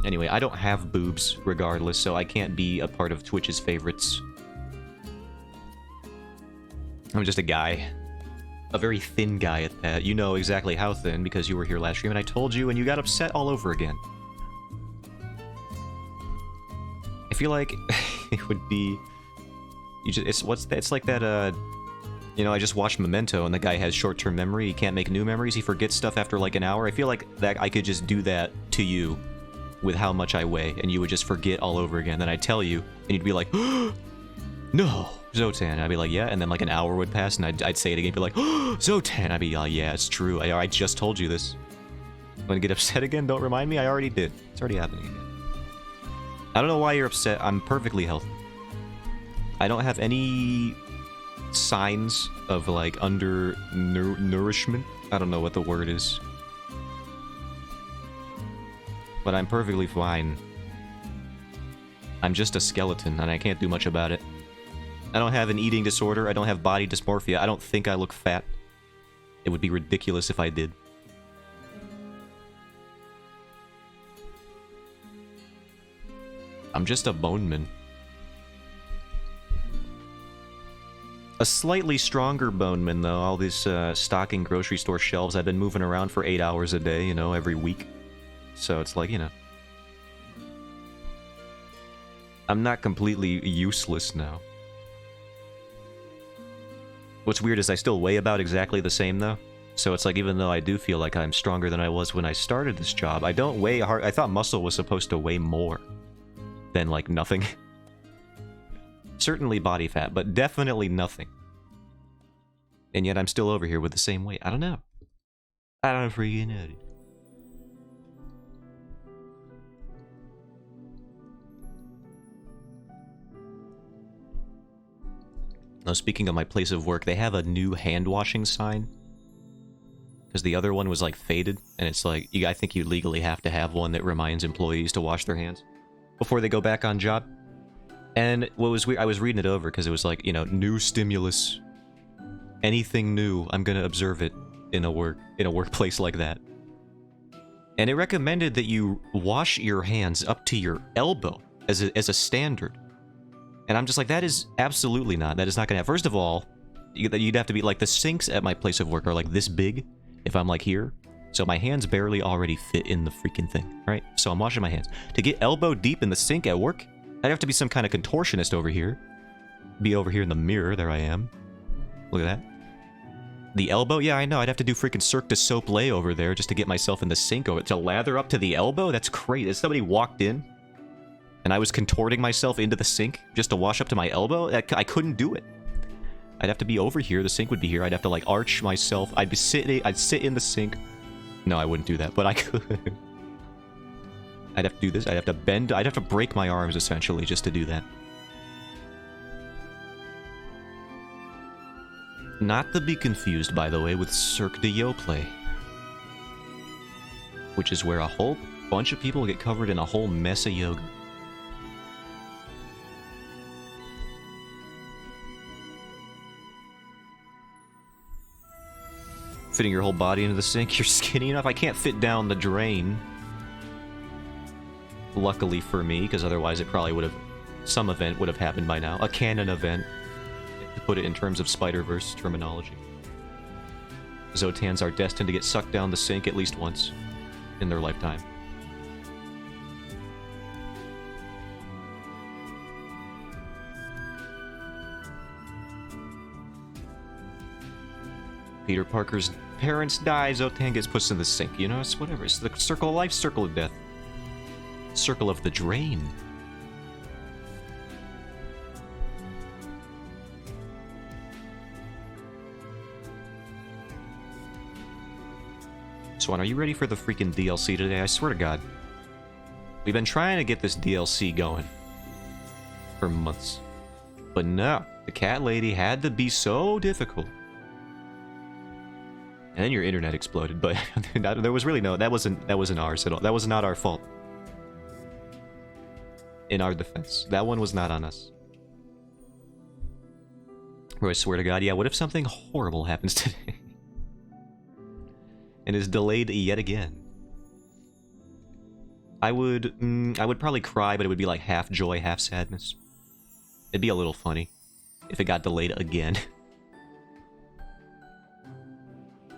Speaker 1: Anyway, I don't have boobs regardless, so I can't be a part of Twitch's favorites. I'm just a guy. A very thin guy at that. You know exactly how thin because you were here last stream and I told you and you got upset all over again. I feel like it would be... It's like that, you know, I just watched Memento and the guy has short-term memory. He can't make new memories. He forgets stuff after like an hour. I feel like that I could just do that to you with how much I weigh and you would just forget all over again. Then I'd tell you and you'd be like, no, Zotan. I'd be like, yeah, and then like an hour would pass and I'd say it again, be like, Zotan. I'd be like, yeah, it's true. I just told you this. Want to get upset again? Don't remind me. I already did. It's already happening again. I don't know why you're upset. I'm perfectly healthy. I don't have any signs of like nourishment. I don't know what the word is. But I'm perfectly fine. I'm just a skeleton and I can't do much about it. I don't have an eating disorder. I don't have body dysmorphia. I don't think I look fat. It would be ridiculous if I did. I'm just a boneman. A slightly stronger Boneman, though. All these stocking grocery store shelves, I've been moving around for 8 hours a day, you know, every week. So it's like, you know. I'm not completely useless now. What's weird is I still weigh about exactly the same, though. So it's like, even though I do feel like I'm stronger than I was when I started this job, I don't weigh hard. I thought muscle was supposed to weigh more than, like, nothing. Certainly body fat, but definitely nothing. And yet I'm still over here with the same weight. I don't know. I don't freaking know. Now, speaking of my place of work, they have a new hand washing sign. Because the other one was, like, faded. And it's like, I think you legally have to have one that reminds employees to wash their hands before they go back on job. And what was weird, I was reading it over because it was like, you know, new stimulus. Anything new, I'm gonna observe it in a workplace like that. And it recommended that you wash your hands up to your elbow as a standard. And I'm just like, that is absolutely not. That is not gonna happen. First of all, you'd have to be like, the sinks at my place of work are like this big if I'm like here. So my hands barely already fit in the freaking thing, right? So I'm washing my hands. To get elbow deep in the sink at work, I'd have to be some kind of contortionist over here. Be over here in the mirror. There I am. Look at that. The elbow? Yeah, I know. I'd have to do freaking Cirque du Soleil over there just to get myself in the sink over to lather up to the elbow? That's crazy. If somebody walked in and I was contorting myself into the sink just to wash up to my elbow, I couldn't do it. I'd have to be over here. The sink would be here. I'd have to, like, arch myself. I'd sit in the sink. No, I wouldn't do that, but I could. I'd have to do this. I'd have to bend. I'd have to break my arms, essentially, just to do that. Not to be confused, by the way, with Cirque du Yoplait. Which is where a whole bunch of people get covered in a whole mess of yoga. Fitting your whole body into the sink? You're skinny enough? I can't fit down the drain. Luckily for me, because otherwise it probably would have... Some event would have happened by now. A canon event. To put it in terms of Spider-Verse terminology. Zotans are destined to get sucked down the sink at least once in their lifetime. Peter Parker's parents die, Zotan gets pushed in the sink. You know, it's whatever. It's the circle of life, circle of death. Circle of the drain. Swan, are you ready for the freaking DLC today? I swear to God. We've been trying to get this DLC going for months. But no, the cat lady had to be so difficult. And then your internet exploded, but there was really no... That wasn't ours at all. That was not our fault. In our defense. That one was not on us. Bro, I swear to God, yeah, what if something horrible happens today? And is delayed yet again? I would probably cry, but it would be like half joy, half sadness. It'd be a little funny if it got delayed again.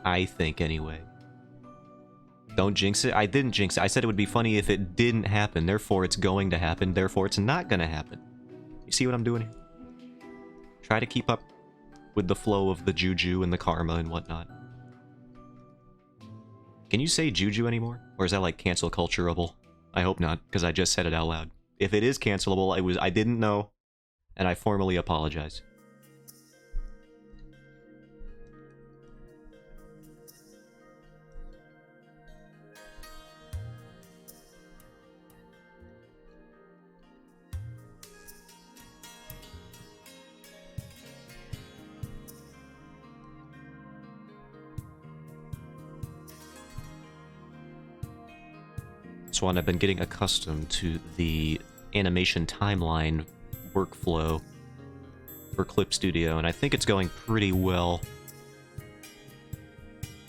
Speaker 1: I think, anyway. Don't jinx it. I didn't jinx it. I said it would be funny if it didn't happen. Therefore, it's going to happen. Therefore, it's not going to happen. You see what I'm doing here? Try to keep up with the flow of the juju and the karma and whatnot. Can you say juju anymore? Or is that like cancel culturable? I hope not, because I just said it out loud. If it is cancelable, I didn't know, and I formally apologize. Swan, I've been getting accustomed to the animation timeline workflow for Clip Studio, and I think it's going pretty well.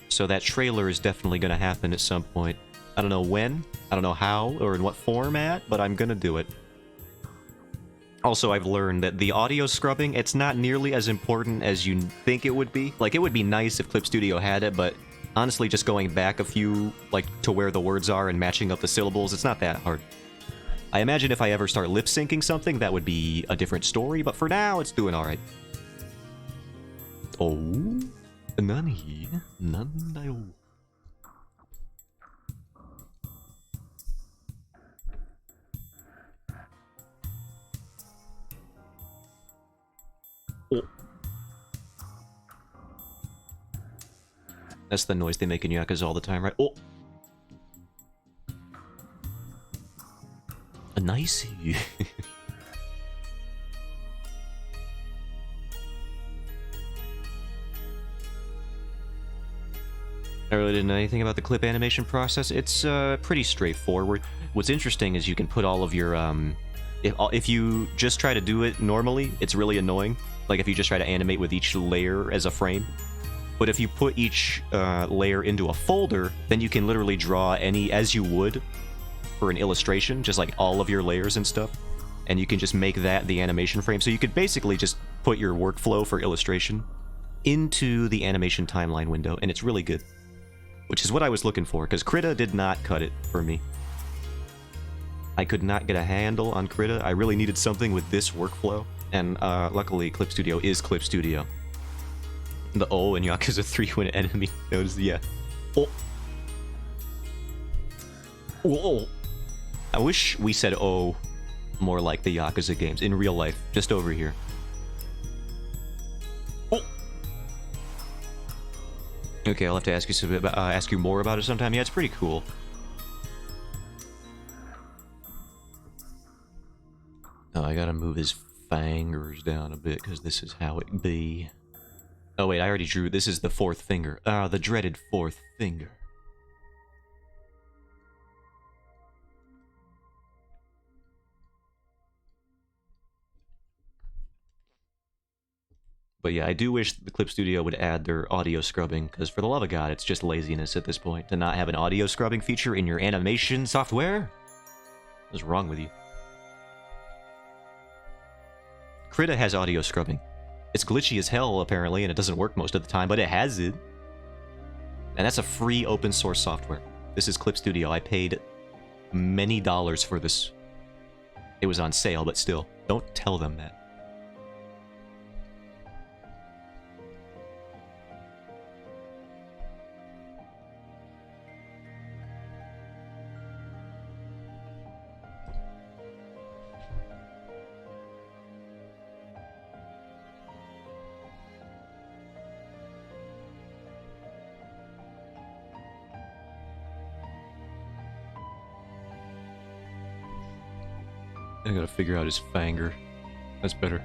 Speaker 1: So that trailer is definitely going to happen at some point. I don't know when, I don't know how, or in what format, but I'm going to do it. Also, I've learned that the audio scrubbing, it's not nearly as important as you think it would be. Like, it would be nice if Clip Studio had it, but honestly, just going back a few, like, to where the words are and matching up the syllables, it's not that hard. I imagine if I ever start lip-syncing something, that would be a different story, but for now, it's doing alright. Oh, nani? Nandayo. Oh. That's the noise they make in Yakuza all the time, right? Oh! A nicey. I really didn't know anything about the clip animation process. It's pretty straightforward. What's interesting is you can put all of your if you just try to do it normally, it's really annoying. Like if you just try to animate with each layer as a frame. But if you put each layer into a folder, then you can literally draw any as you would for an illustration, just like all of your layers and stuff. And you can just make that the animation frame. So you could basically just put your workflow for illustration into the animation timeline window, and it's really good. Which is what I was looking for, because Krita did not cut it for me. I could not get a handle on Krita. I really needed something with this workflow, and luckily Clip Studio is Clip Studio. The O in Yakuza 3 when an enemy notices, yeah. Oh. Whoa. I wish we said O more like the Yakuza games, in real life, just over here. Oh. Okay, I'll have to ask you ask you more about it sometime. Yeah, it's pretty cool. Oh, I gotta move his fingers down a bit, because this is how it be. Oh wait, I already drew. This is the fourth finger. Ah, the dreaded fourth finger. But yeah, I do wish the Clip Studio would add their audio scrubbing, because for the love of God, it's just laziness at this point to not have an audio scrubbing feature in your animation software. What's wrong with you? Krita has audio scrubbing. It's glitchy as hell, apparently, and it doesn't work most of the time, but it has it. And that's a free open source software. This is Clip Studio. I paid many dollars for this. It was on sale, but still, don't tell them that. I gotta figure out his finger. That's better.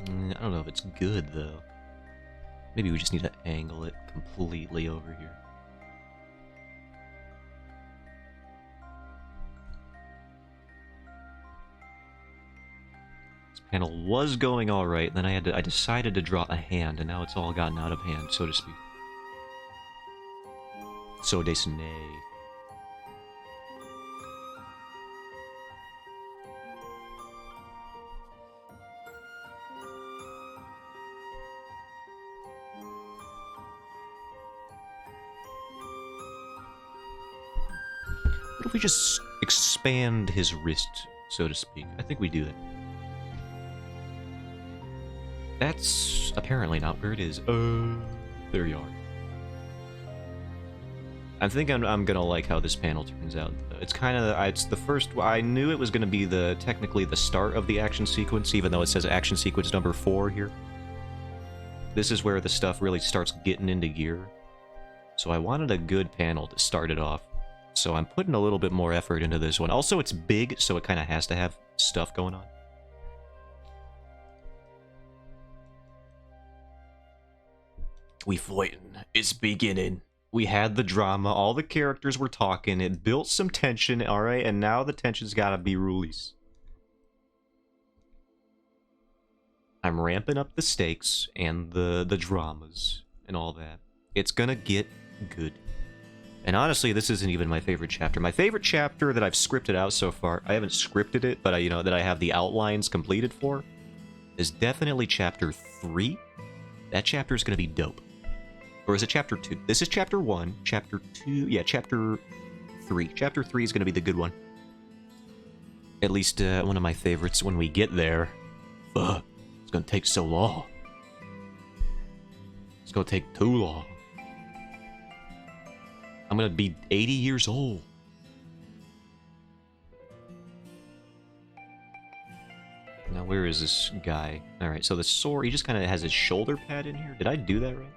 Speaker 1: I don't know if it's good, though. Maybe we just need to angle it completely over here. Panel was going all right, then I decided to draw a hand, and now it's all gotten out of hand, so to speak. So desu ne. What if we just expand his wrist, so to speak? I think we do that. That's apparently not where it is. There you are. I think I'm gonna like how this panel turns out. It's kind of, it's the first, I knew it was gonna be technically the start of the action sequence, even though it says action sequence number 4 here. This is where the stuff really starts getting into gear. So I wanted a good panel to start it off. So I'm putting a little bit more effort into this one. Also, it's big, so it kind of has to have stuff going on. We fighting. It's beginning. We had the drama, all the characters were talking, it built some tension, alright, and now the tension's gotta be released. I'm ramping up the stakes and the dramas and all that. It's gonna get good. And honestly, this isn't even my favorite chapter. My favorite chapter that I've scripted out so far, I haven't scripted it, but that I have the outlines completed for, is definitely chapter 3. That chapter is gonna be dope. Or is it chapter 2? This is chapter 1. Chapter 2... Yeah, chapter 3. Chapter 3 is going to be the good one. At least one of my favorites when we get there. Ugh, it's going to take so long. It's going to take too long. I'm going to be 80 years old. Now, where is this guy? Alright, so the sword, he just kind of has his shoulder pad in here. Did I do that right?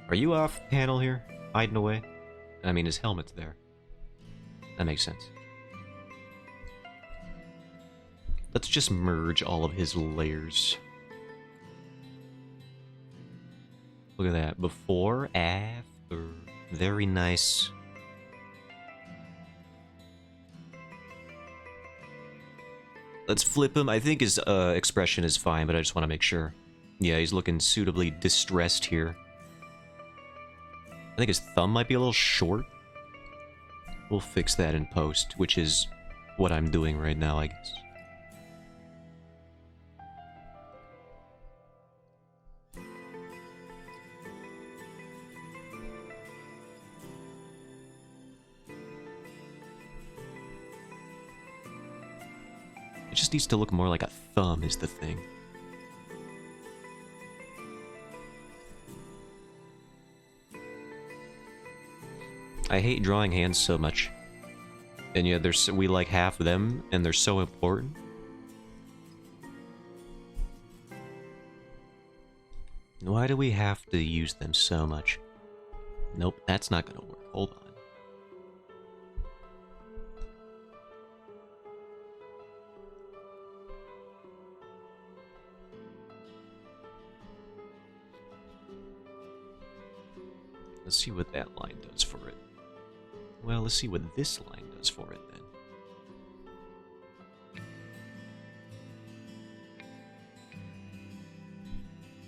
Speaker 1: Are you off panel here? Hiding away? I mean, his helmet's there. That makes sense. Let's just merge all of his layers. Look at that. Before, after. Very nice. Let's flip him. I think his expression is fine, but I just want to make sure. Yeah, he's looking suitably distressed here. I think his thumb might be a little short. We'll fix that in post, which is what I'm doing right now, I guess. It just needs to look more like a thumb is the thing. I hate drawing hands so much. And yeah, we like half them, and they're so important. Why do we have to use them so much? Nope, that's not gonna work. Hold on. Let's see what that line does for it. Well, let's see what this line does for it then.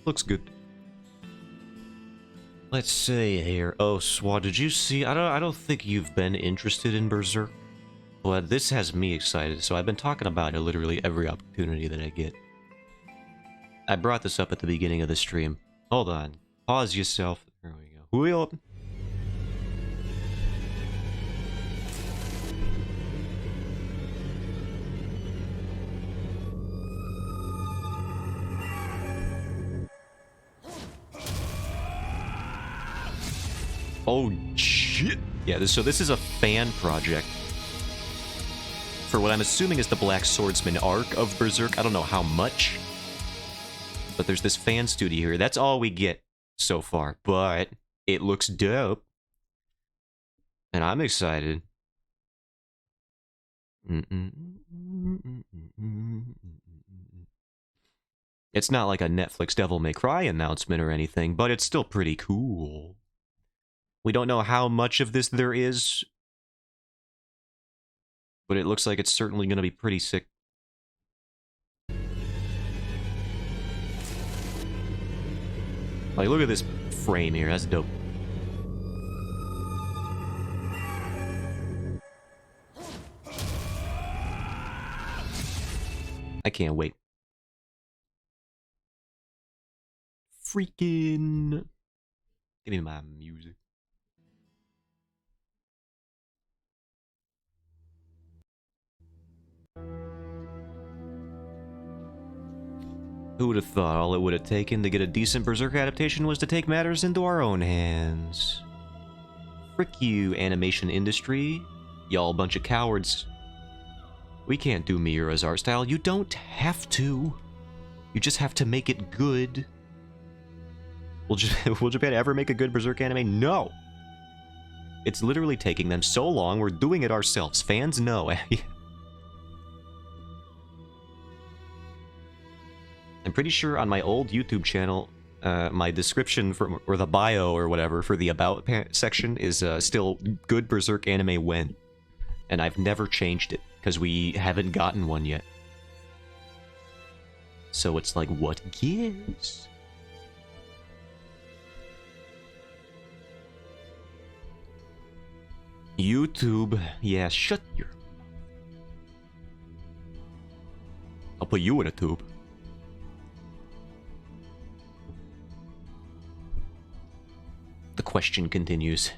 Speaker 1: Looks good. Let's see here. Oh, Swat, did you see? I don't think you've been interested in Berserk. But this has me excited, so I've been talking about it literally every opportunity that I get. I brought this up at the beginning of the stream. Hold on. Pause yourself. There we go. Wheel. Oh, shit. Yeah, so this is a fan project for what I'm assuming is the Black Swordsman arc of Berserk. I don't know how much, but there's this fan studio here. That's all we get so far, but it looks dope, and I'm excited. It's not like a Netflix Devil May Cry announcement or anything, but it's still pretty cool. We don't know how much of this there is, but it looks like it's certainly going to be pretty sick. Like, look at this frame here. That's dope. I can't wait. Freaking... Give me my music. Who would have thought all it would have taken to get a decent Berserk adaptation was to take matters into our own hands? Frick you, animation industry. Y'all bunch of cowards. We can't do Miura's art style. You don't have to. You just have to make it good. Will Japan ever make a good Berserk anime? No! It's literally taking them so long, we're doing it ourselves. Fans know. I'm pretty sure on my old YouTube channel, my description or the bio or whatever for the about section is still good Berserk anime when, and I've never changed it because we haven't gotten one yet. So it's like, what gives? YouTube, yeah, shut your... I'll put you in a tube. The question continues.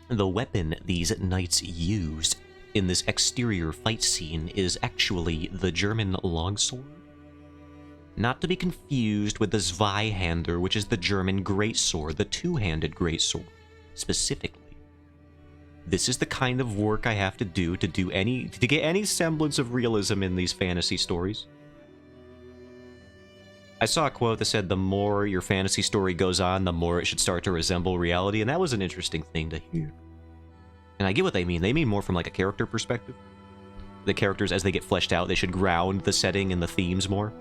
Speaker 1: The weapon these knights used in this exterior fight scene is actually the German longsword. Not to be confused with the Zweihander, which is the German greatsword, the two-handed greatsword, specifically. This is the kind of work I have to do to get any semblance of realism in these fantasy stories. I saw a quote that said the more your fantasy story goes on, the more it should start to resemble reality, and that was an interesting thing to hear. And I get what they mean. They mean more from like a character perspective. The characters, as they get fleshed out, they should ground the setting and the themes more.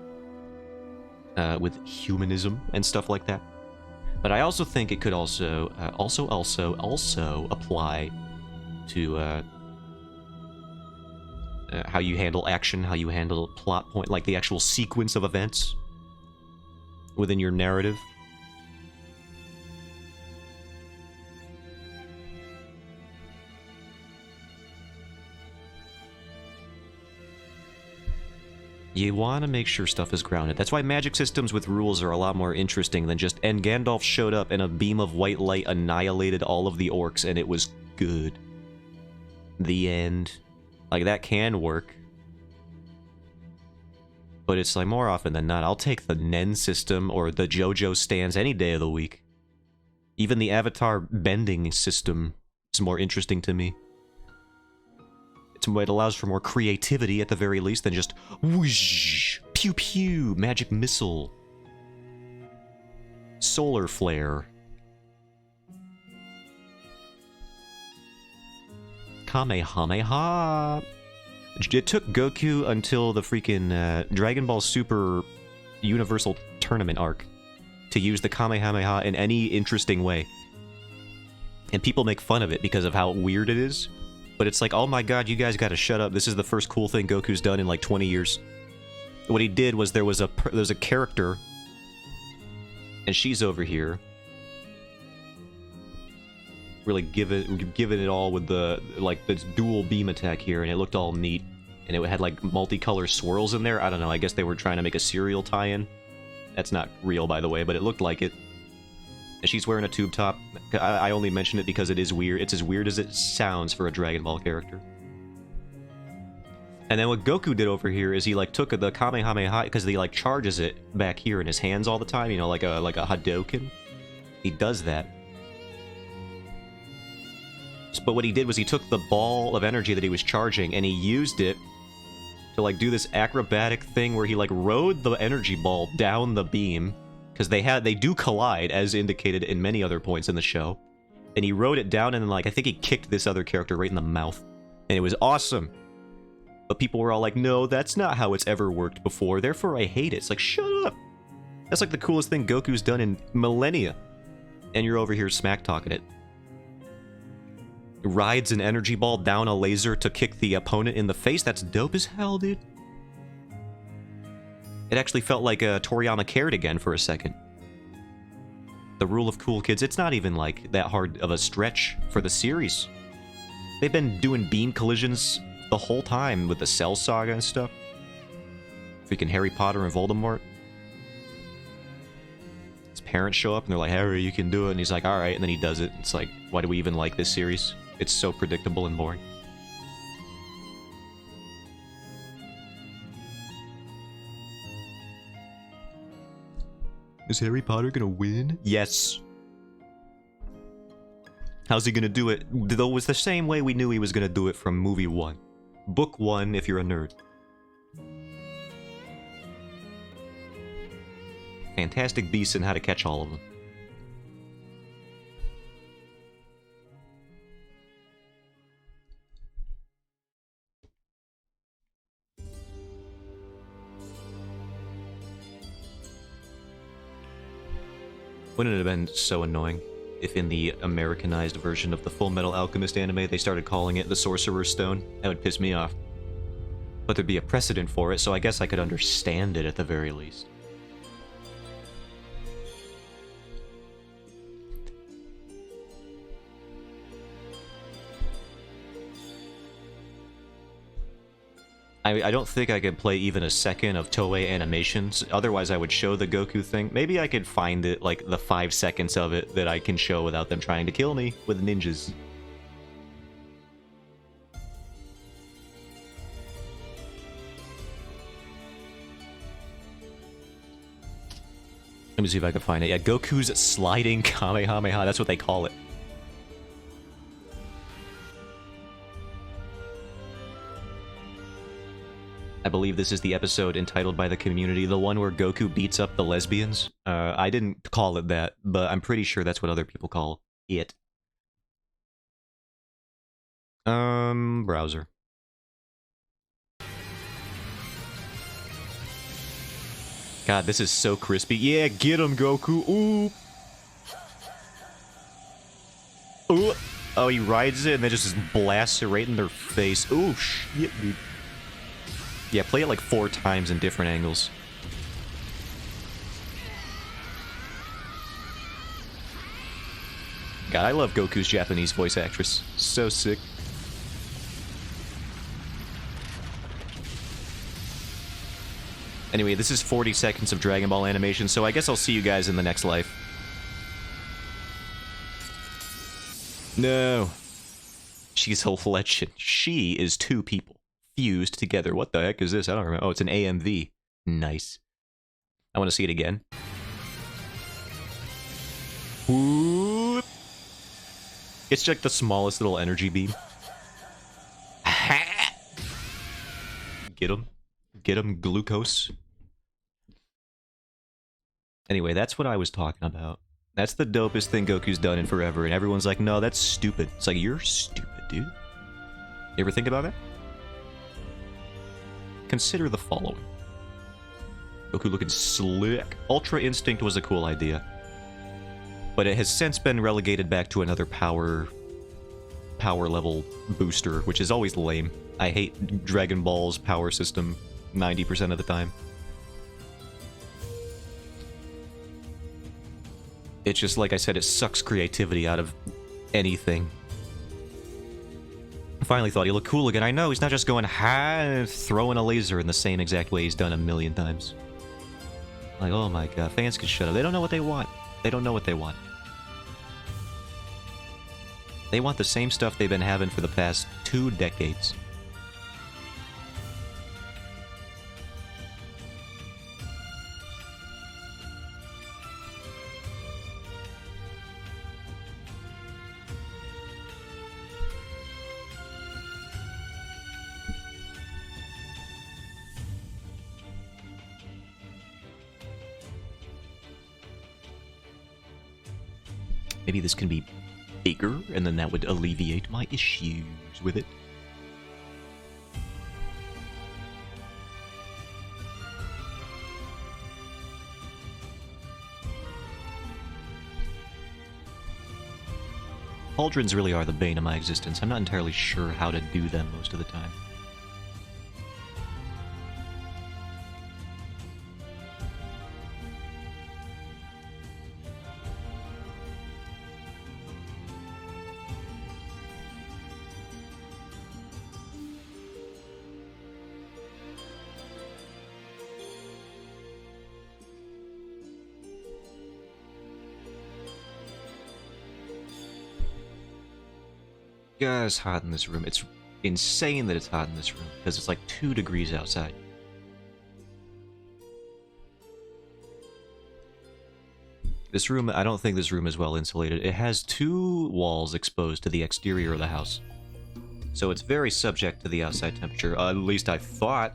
Speaker 1: With humanism and stuff like that. But I also think it could also apply to how you handle action, how you handle plot point, like the actual sequence of events within your narrative. You want to make sure stuff is grounded. That's why magic systems with rules are a lot more interesting than just, and Gandalf showed up and a beam of white light annihilated all of the orcs and it was good. The end. Like, that can work. But it's like, more often than not, I'll take the Nen system or the JoJo stands any day of the week. Even the Avatar bending system is more interesting to me. It allows for more creativity at the very least than just whoosh, pew pew, magic missile, solar flare, Kamehameha. It took Goku until the freaking Dragon Ball Super Universal Tournament arc to use the Kamehameha in any interesting way. And people make fun of it because of how weird it is. But it's like, oh my god, you guys gotta shut up. This is the first cool thing Goku's done in like 20 years. What he did was there's a character, and she's over here, really giving it all with the this dual beam attack here, and it looked all neat, and it had like multicolor swirls in there. I don't know. I guess they were trying to make a serial tie-in. That's not real, by the way, but it looked like it. And she's wearing a tube top. I only mention it because it is weird. It's as weird as it sounds for a Dragon Ball character. And then what Goku did over here is he like took the Kamehameha because he like charges it back here in his hands all the time, you know, like a Hadouken. He does that. But what he did was he took the ball of energy that he was charging and he used it to like do this acrobatic thing where he like rode the energy ball down the beam. Because they do collide, as indicated in many other points in the show. And he rode it down, and then, like, I think he kicked this other character right in the mouth. And it was awesome. But people were all like, no, that's not how it's ever worked before, therefore I hate it. It's like, shut up! That's like the coolest thing Goku's done in millennia. And you're over here smack-talking it. Rides an energy ball down a laser to kick the opponent in the face? That's dope as hell, dude. It actually felt like Toriyama cared again for a second. The rule of cool kids, it's not even like that hard of a stretch for the series. They've been doing beam collisions the whole time with the Cell Saga and stuff. Freaking Harry Potter and Voldemort. His parents show up and they're like, Harry, you can do it. And he's like, alright, and then he does it. It's like, why do we even like this series? It's so predictable and boring. Is Harry Potter gonna win? Yes. How's he gonna do it? Though it was the same way we knew he was gonna do it from movie 1. Book 1, if you're a nerd. fantastic beasts and how to catch all of them. Wouldn't it have been so annoying if in the Americanized version of the Full Metal Alchemist anime they started calling it the Sorcerer's Stone? That would piss me off. But there'd be a precedent for it, so I guess I could understand it at the very least. I don't think I could play even a second of Toei animations, otherwise I would show the Goku thing. Maybe I could find it, like, the 5 seconds of it that I can show without them trying to kill me with ninjas. Let me see if I can find it. Yeah, Goku's sliding Kamehameha, that's what they call it. I believe this is the episode entitled by the community, the one where Goku beats up the lesbians. I didn't call it that, but I'm pretty sure that's what other people call it. Browser. God, this is so crispy. Yeah, get him, Goku. Ooh. Ooh. Oh, he rides it and then just blasts it right in their face. Ooh, shit, dude. Yeah, play it like 4 times in different angles. God, I love Goku's Japanese voice actress. So sick. Anyway, this is 40 seconds of Dragon Ball animation, so I guess I'll see you guys in the next life. No. She's a legend. She is 2 people. Fused together. What the heck is this? I don't remember. Oh, it's an AMV. Nice. I want to see it again. Whoop. It's like the smallest little energy beam. Get him. Get him, glucose. Anyway, that's what I was talking about. That's the dopest thing Goku's done in forever, and everyone's like, no, that's stupid. It's like, you're stupid, dude. You ever think about that? Consider the following. Goku looking slick. Ultra Instinct was a cool idea. But it has since been relegated back to another power level booster, which is always lame. I hate Dragon Ball's power system 90% of the time. It's just, like I said, it sucks creativity out of anything. Finally thought he looked cool again. I know, he's not just going, ha, throwing a laser in the same exact way he's done a million times. Like, oh my god, fans can shut up. They don't know what they want. They don't know what they want. They want the same stuff they've been having for the past 2 decades. Maybe this can be bigger, and then that would alleviate my issues with it. Pauldrons really are the bane of my existence. I'm not entirely sure how to do them most of the time. God, it's hot in this room. It's insane that it's hot in this room, because it's like 2 degrees outside. This room, I don't think this room is well insulated. It has 2 walls exposed to the exterior of the house. So it's very subject to the outside temperature. At least I thought.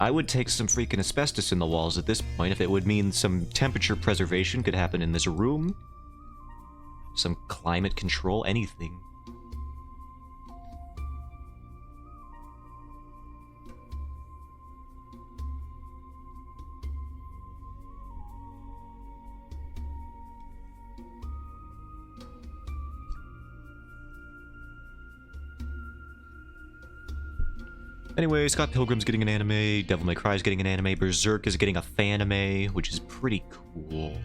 Speaker 1: I would take some freaking asbestos in the walls at this point if it would mean some temperature preservation could happen in this room. Some climate control, anything. Anyway, Scott Pilgrim's getting an anime, Devil May Cry is getting an anime, Berserk is getting a fanime, which is pretty cool.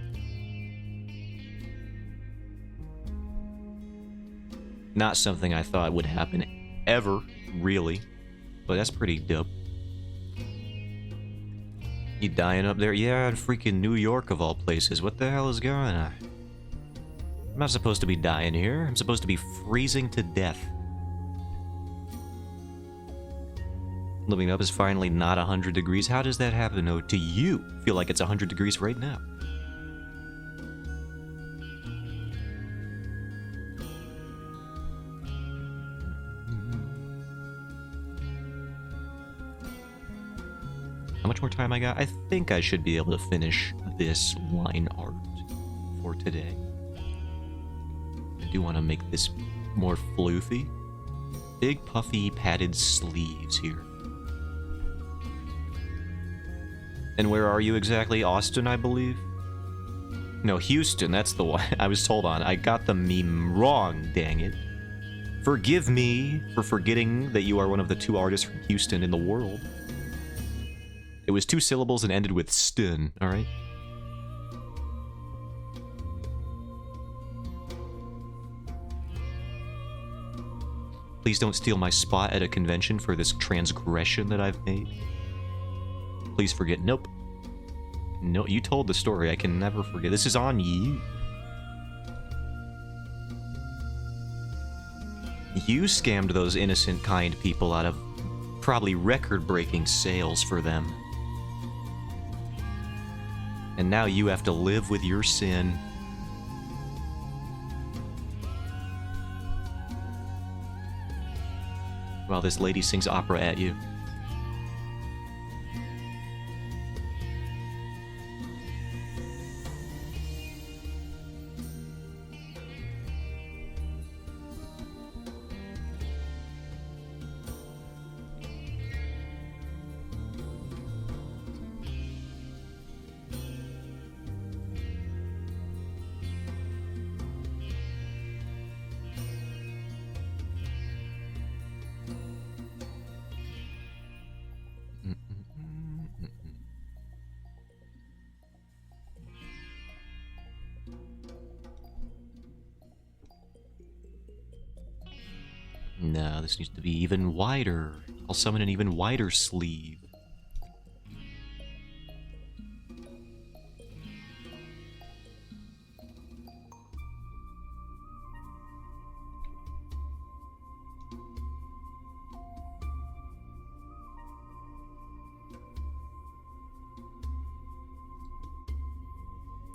Speaker 1: Not something I thought would happen ever, really, but that's pretty dope. You dying up there? Yeah, in freaking New York of all places. What the hell is going on? I'm not supposed to be dying here. I'm supposed to be freezing to death. Living up is finally not 100 degrees. How does that happen? Oh, to you feel like it's 100 degrees right now? How much more time I got? I think I should be able to finish this line art for today. I do want to make this more floofy. Big puffy padded sleeves here. And where are you exactly? Austin, I believe? No, Houston, that's the one. I was told on. I got the meme wrong, dang it. Forgive me for forgetting that you are one of the 2 artists from Houston in the world. It was 2 syllables and ended with stin, alright? Please don't steal my spot at a convention for this transgression that I've made. Please forget. Nope. No, you told the story. I can never forget. This is on you. You scammed those innocent, kind people out of probably record-breaking sales for them. And now you have to live with your sin. While this lady sings opera at you. No, this needs to be even wider. I'll summon an even wider sleeve.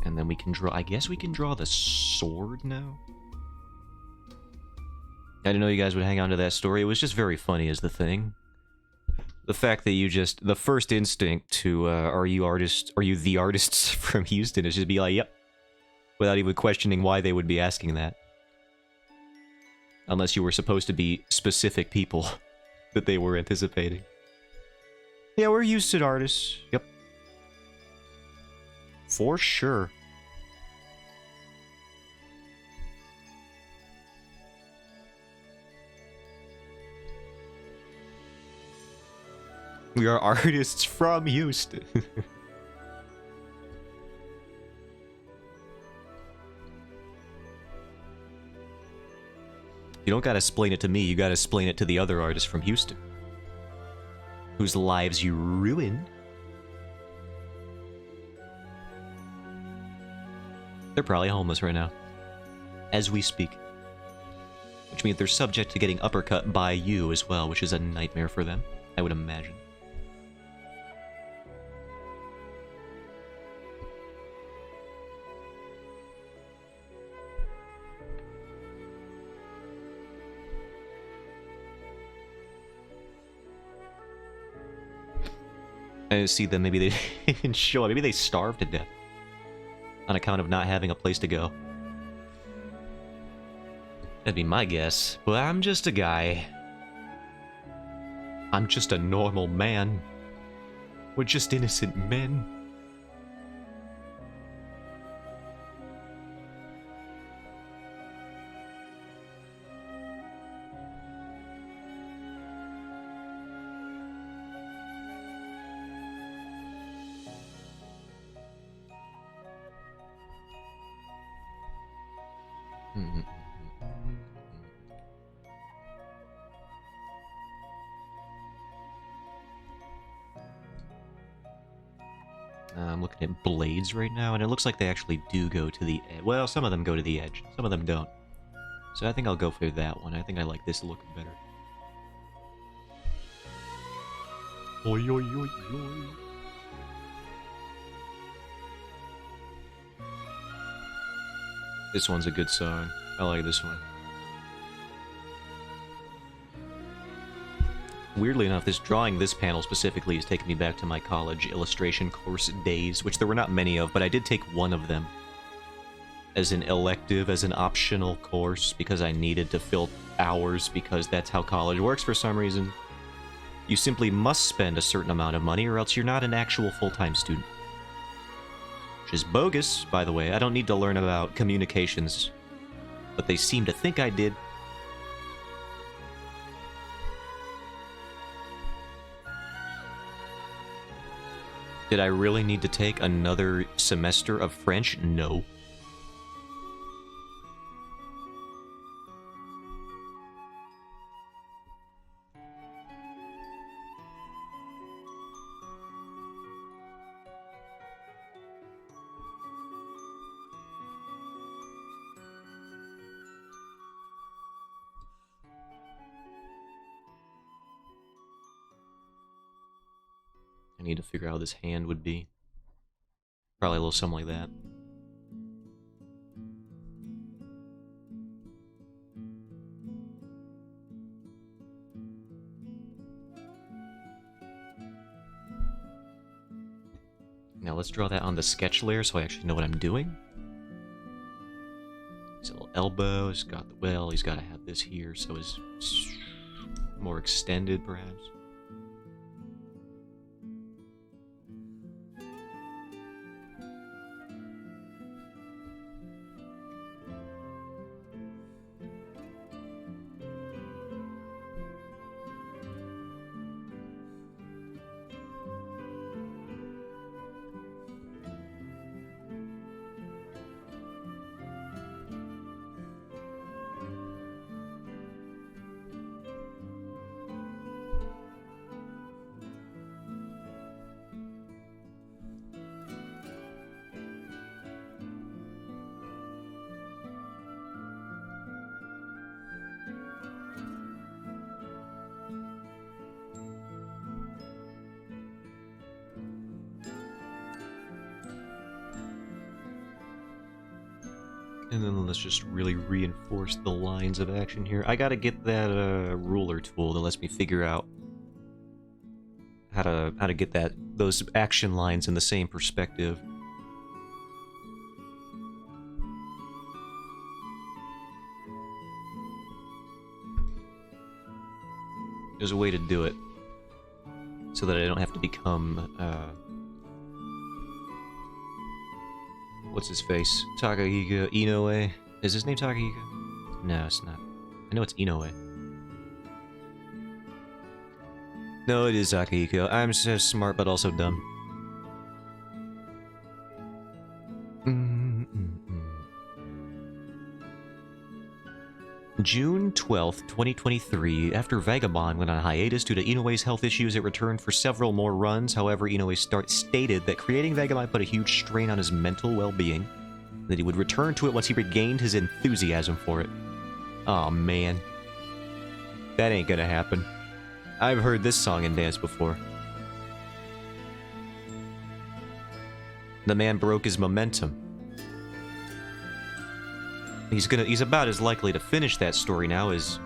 Speaker 1: And then we can draw... I guess we can draw the sword now? I didn't know you guys would hang on to that story. It was just very funny as the thing. The fact that you just... The first instinct to, are you the artists from Houston? Is just be like, yep. Without even questioning why they would be asking that. Unless you were supposed to be specific people that they were anticipating. Yeah, we're Houston artists. Yep. For sure. We are artists from Houston. You don't gotta explain it to me, you gotta explain it to the other artists from Houston. Whose lives you ruined. They're probably homeless right now. As we speak. Which means they're subject to getting uppercut by you as well, which is a nightmare for them, I would imagine. I see them, maybe they didn't show up. Maybe they starved to death on account of not having a place to go. That'd be my guess. But I'm just a guy. I'm just a normal man. We're just innocent men. I'm looking at blades right now, and it looks like they actually do go to the edge. Well, some of them go to the edge. Some of them don't. So I think I'll go for that one. I think I like this look better. Oi, oi, oi, oi. This one's a good song. I like this one. Weirdly enough, this panel specifically is taking me back to my college illustration course days, which there were not many of, but I did take one of them as an elective, as an optional course, because I needed to fill hours, because that's how college works for some reason. You simply must spend a certain amount of money, or else you're not an actual full-time student. Which is bogus, by the way. I don't need to learn about communications, but they seem to think I did. Did I really need to take another semester of French? No. I need to figure out how this hand would be. Probably a little something like that. Now let's draw that on the sketch layer so I actually know what I'm doing. His little elbow, he's got the well, he's got to have this here so it's more extended perhaps. And then let's just really reinforce the lines of action here. I gotta get that ruler tool that lets me figure out how to get those action lines in the same perspective. There's a way to do it so that I don't have to become what's his face? Takahiko Inoue. Is his name Takahiko? No, it's not. I know it's Inoue. No, it is Takahiko. I'm so smart, but also dumb. June 12th, 2023. After Vagabond went on hiatus due to Inoue's health issues, it returned for several more runs. However, Inoue stated that creating Vagabond put a huge strain on his mental well-being, and that he would return to it once he regained his enthusiasm for it. Aw, man. That ain't gonna happen. I've heard this song and dance before. The man broke his momentum. He's about as likely to finish that story now as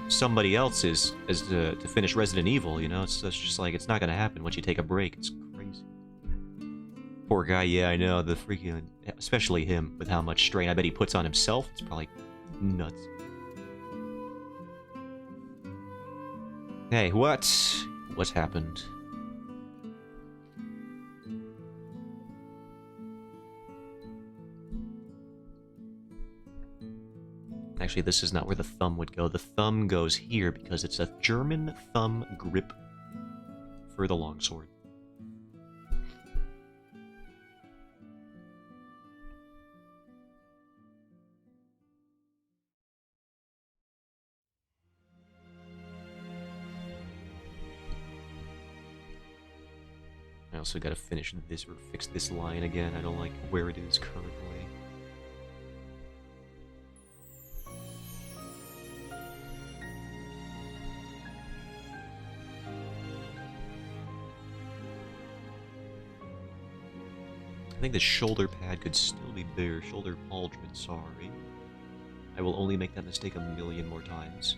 Speaker 1: somebody else's as to finish Resident Evil, you know? It's just like, it's not gonna happen once you take a break. It's crazy. Poor guy, yeah, I know, the freaking... Especially him, with how much strain I bet he puts on himself. It's probably nuts. Hey, what? What's happened? Actually, this is not where the thumb would go. The thumb goes here because it's a German thumb grip for the longsword. I also gotta finish this or fix this line again. I don't like where it is currently. I think the shoulder pad could still be there. Shoulder pauldron, sorry. I will only make that mistake a million more times.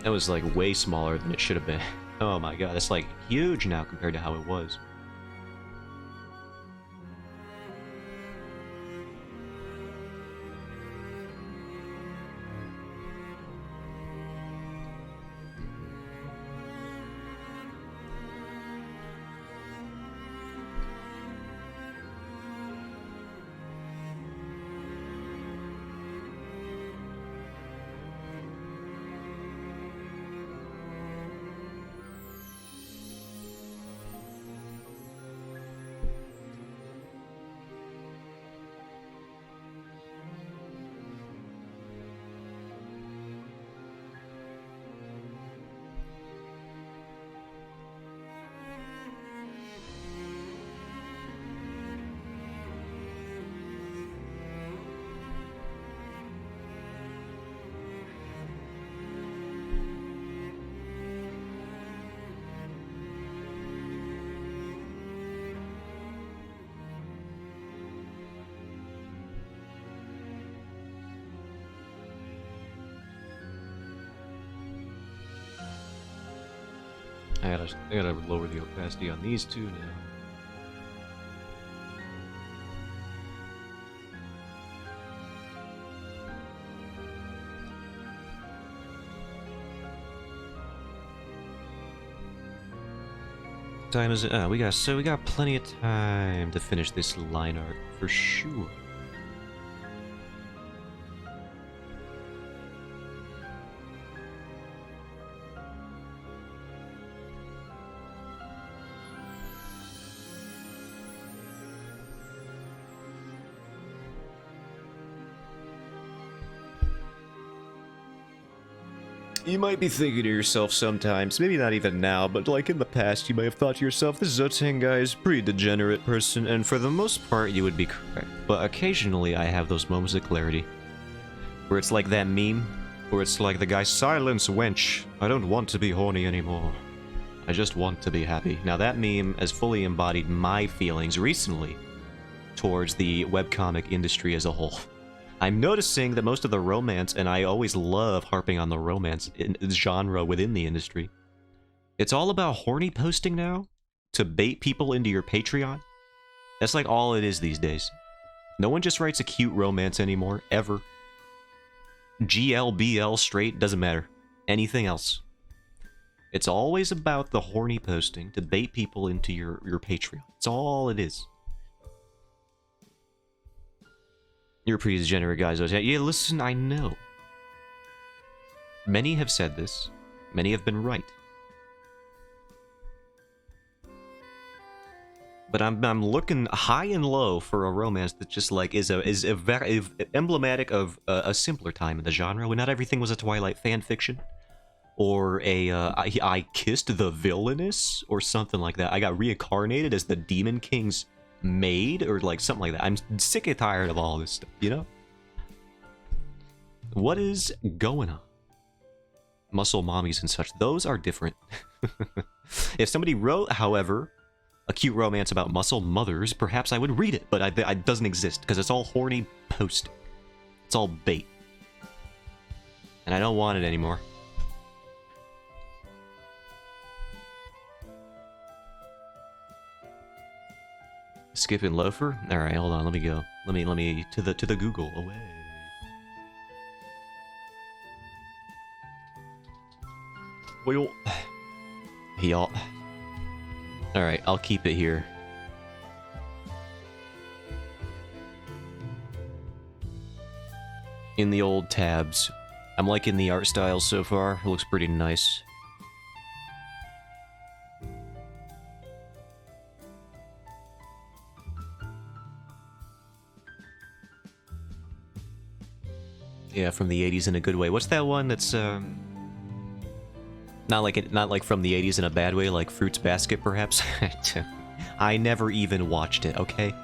Speaker 1: That was like way smaller than it should have been. Oh my god, that's like huge now compared to how it was. I gotta lower the opacity on these two now. Time is it? We got plenty of time to finish this line art for sure. You might be thinking to yourself sometimes, maybe not even now, but like in the past, you might have thought to yourself, this Zotang guy is a pretty degenerate person, and for the most part, you would be correct. But occasionally, I have those moments of clarity, where it's like that meme, where it's like the guy, silence, wench, I don't want to be horny anymore. I just want to be happy. Now that meme has fully embodied my feelings recently towards the webcomic industry as a whole. I'm noticing that most of the romance, and I always love harping on the romance genre within the industry, it's all about horny posting now to bait people into your Patreon. That's like all it is these days. No one just writes a cute romance anymore, ever. GL, BL, straight, doesn't matter. Anything else. It's always about the horny posting to bait people into your Patreon. That's all it is. You're pretty degenerate, guys. Yeah, listen, I know. Many have said this. Many have been right. But I'm looking high and low for a romance that just like is very emblematic of a simpler time in the genre when not everything was a Twilight fan fiction, or a I kissed the villainess or something like that. I got reincarnated as the Demon King's maid or like something like that. I'm sick and tired of all this stuff, you know? What is going on? Muscle mommies and such. Those are different. If somebody wrote, however, a cute romance about muscle mothers, perhaps I would read it, but it doesn't exist because it's all horny posting. It's all bait. And I don't want it anymore. Skipping loafer? Alright, hold on, let me go. Let me to the Google away. Well, y'all. Alright, I'll keep it here. In the old tabs. I'm liking the art style so far. It looks pretty nice. Yeah, from the 80s in a good way. What's that one that's not like from the 80s in a bad way, like Fruits Basket perhaps? I never even watched it, okay?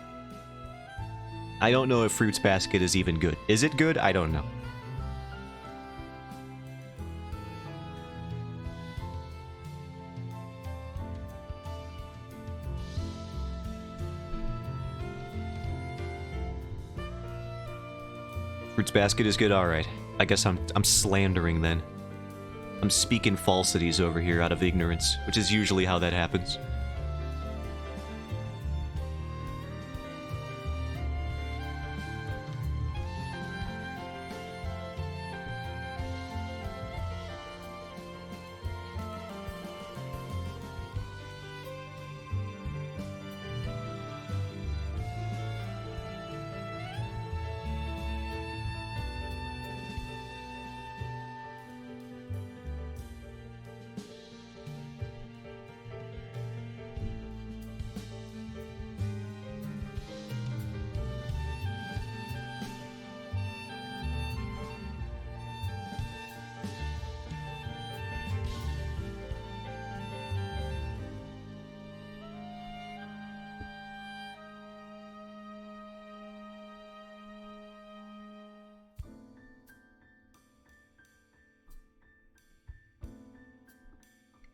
Speaker 1: I don't know if Fruits Basket is even good. Is it good? I don't know. Fruits Basket is good, alright. I guess I'm slandering then. I'm speaking falsities over here out of ignorance, which is usually how that happens.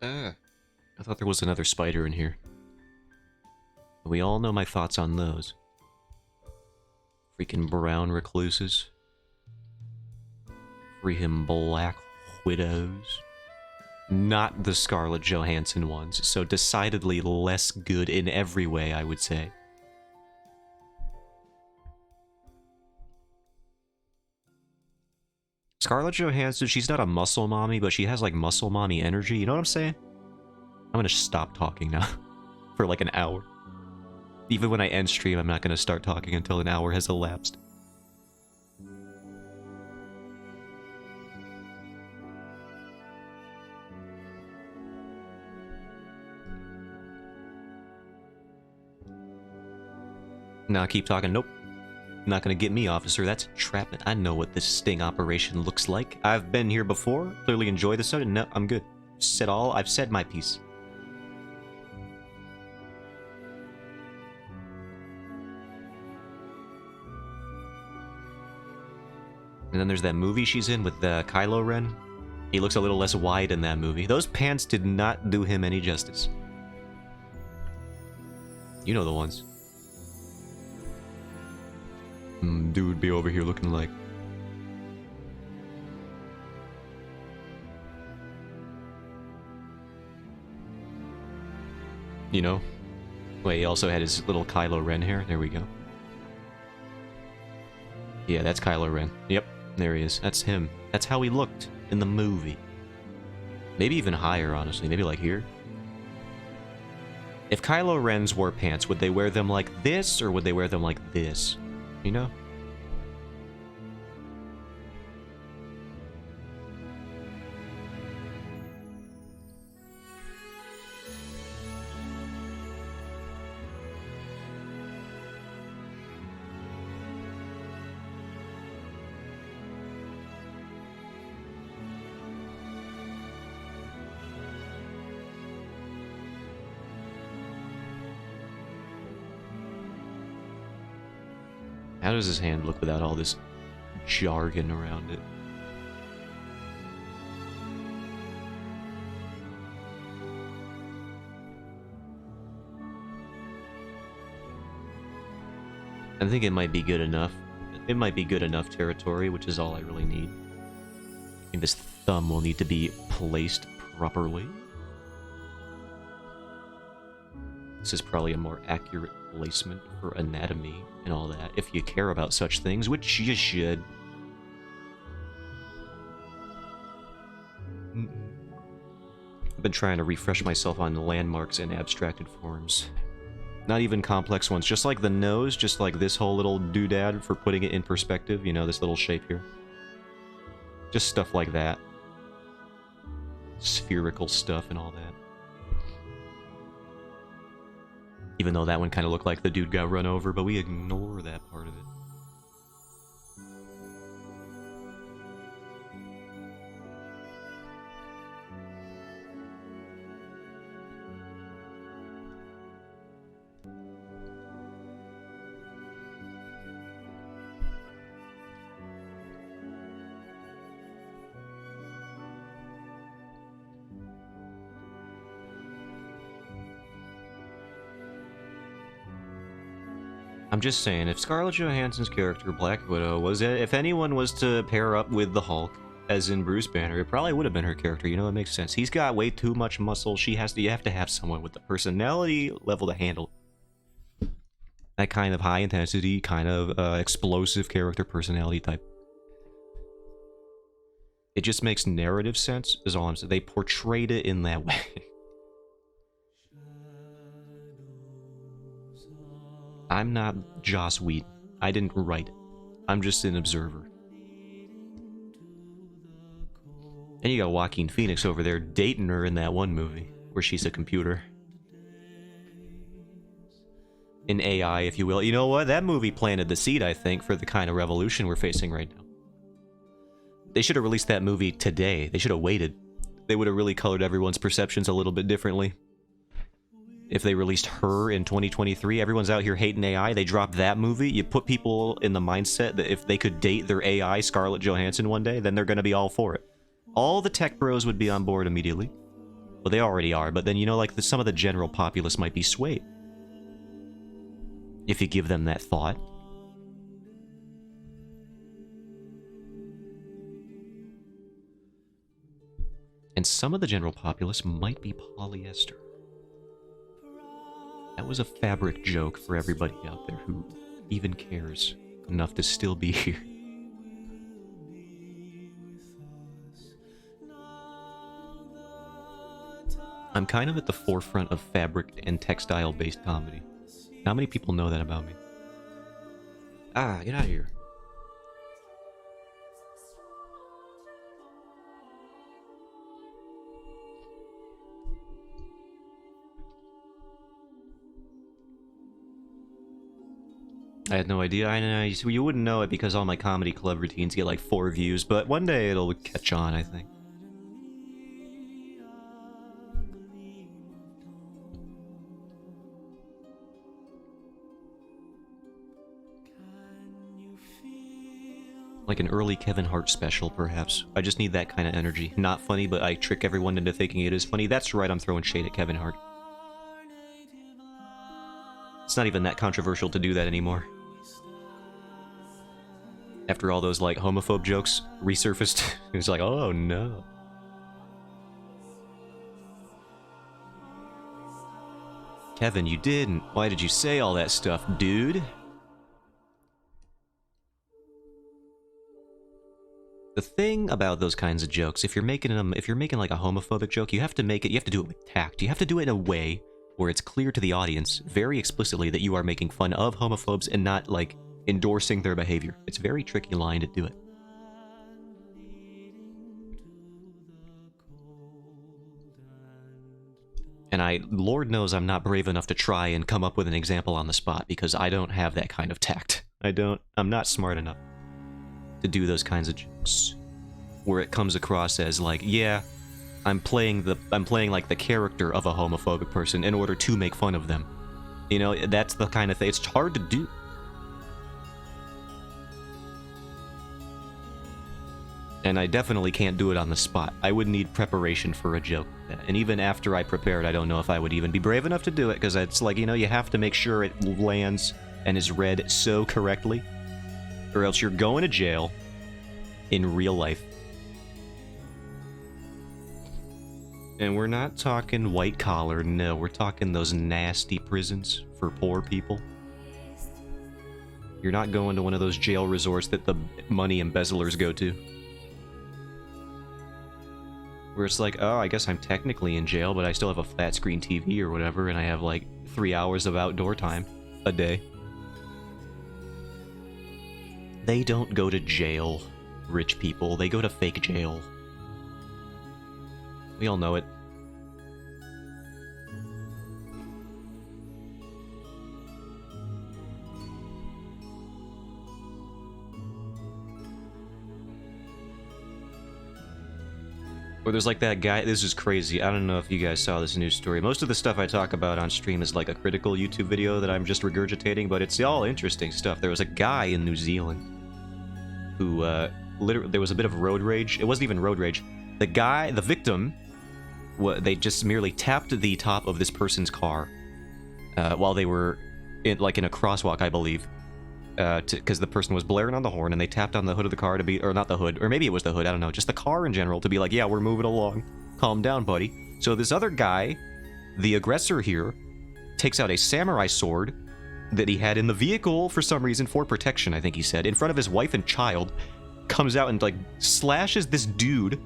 Speaker 1: I thought there was another spider in here. We all know my thoughts on those. Freaking brown recluses. Freaking black widows. Not the Scarlett Johansson ones, so decidedly less good in every way, I would say. Scarlett Johansson, she's not a muscle mommy, but she has like muscle mommy energy, you know what I'm saying? I'm gonna stop talking now. For like an hour. Even when I end stream, I'm not gonna start talking until an hour has elapsed. Now keep talking. Nope. Not gonna get me, officer. That's entrapment. I know what this sting operation looks like. I've been here before. Clearly enjoy the soda. No, I'm good. I've said my piece. And then there's that movie she's in with Kylo Ren. He looks a little less wide in that movie. Those pants did not do him any justice. You know the ones. Dude be over here looking like... You know? Wait, he also had his little Kylo Ren hair. There we go. Yeah, that's Kylo Ren. Yep, there he is. That's him. That's how he looked in the movie. Maybe even higher, honestly. Maybe like here. If Kylo Ren's wore pants, would they wear them like this, or would they wear them like this? You know? How does his hand look without all this jargon around it? I think it might be good enough. It might be good enough territory, which is all I really need. I think this thumb will need to be placed properly. This is probably a more accurate placement for anatomy and all that, if you care about such things, which you should. I've been trying to refresh myself on landmarks and abstracted forms. Not even complex ones, just like the nose, just like this whole little doodad for putting it in perspective, you know, this little shape here. Just stuff like that. Spherical stuff and all that. Even though that one kind of looked like the dude got run over, but we ignore that part of it. I'm just saying, if Scarlett Johansson's character, Black Widow, if anyone was to pair up with the Hulk, as in Bruce Banner, it probably would have been her character, you know, it makes sense. He's got way too much muscle, you have to have someone with the personality level to handle that kind of high intensity, kind of explosive character personality type. It just makes narrative sense, is all I'm saying. They portrayed it in that way. I'm not Joss Whedon. I didn't write it. I'm just an observer. And you got Joaquin Phoenix over there dating her in that one movie, where she's a computer. An AI, if you will. You know what? That movie planted the seed, I think, for the kind of revolution we're facing right now. They should have released that movie today. They should have waited. They would have really colored everyone's perceptions a little bit differently. If they released her in 2023, everyone's out here hating AI, they drop that movie, you put people in the mindset that if they could date their AI, Scarlett Johansson, one day, then they're gonna be all for it. All the tech bros would be on board immediately. Well, they already are, but then, you know, like, some of the general populace might be swayed. If you give them that thought. And some of the general populace might be polyester. That was a fabric joke for everybody out there who even cares enough to still be here. I'm kind of at the forefront of fabric and textile-based comedy. How many people know that about me? Ah, get out of here. I had no idea. I know you wouldn't know it because all my comedy club routines get like 4 views, but one day it'll catch on, I think. Like an early Kevin Hart special, perhaps. I just need that kind of energy. Not funny, but I trick everyone into thinking it is funny. That's right, I'm throwing shade at Kevin Hart. It's not even that controversial to do that anymore. After all those, like, homophobe jokes resurfaced, it's like, oh no. Kevin, you didn't. Why did you say all that stuff, dude? The thing about those kinds of jokes, if you're making like a homophobic joke, you have to do it with tact. You have to do it in a way where it's clear to the audience, very explicitly, that you are making fun of homophobes and not, like, endorsing their behavior. It's a very tricky line to do it. And Lord knows I'm not brave enough to try and come up with an example on the spot, because I don't have that kind of tact. I'm not smart enough to do those kinds of jokes where it comes across as like, yeah, I'm playing like the character of a homophobic person in order to make fun of them. You know, that's the kind of thing. It's hard to do. And I definitely can't do it on the spot. I would need preparation for a joke. And even after I prepared, I don't know if I would even be brave enough to do it, because it's like, you know, you have to make sure it lands and is read so correctly, or else you're going to jail in real life. And we're not talking white collar, no, we're talking those nasty prisons for poor people. You're not going to one of those jail resorts that the money embezzlers go to. Where it's like, oh, I guess I'm technically in jail, but I still have a flat screen TV or whatever, and I have like 3 hours of outdoor time a day. They don't go to jail, rich people. They go to fake jail. We all know it. Or there's like that guy, this is crazy, I don't know if you guys saw this news story. Most of the stuff I talk about on stream is like a critical YouTube video that I'm just regurgitating, but it's all interesting stuff. There was a guy in New Zealand who, literally, there was a bit of road rage. It wasn't even road rage. The guy, the victim, they just merely tapped the top of this person's car while they were in a crosswalk, I believe. Because the person was blaring on the horn, and they tapped on the hood of the car to be, or not the hood, or maybe it was the hood, I don't know, just the car in general to be like, yeah, we're moving along. Calm down, buddy. So this other guy, the aggressor here, takes out a samurai sword that he had in the vehicle for some reason, for protection, I think he said, in front of his wife and child, comes out and, like, slashes this dude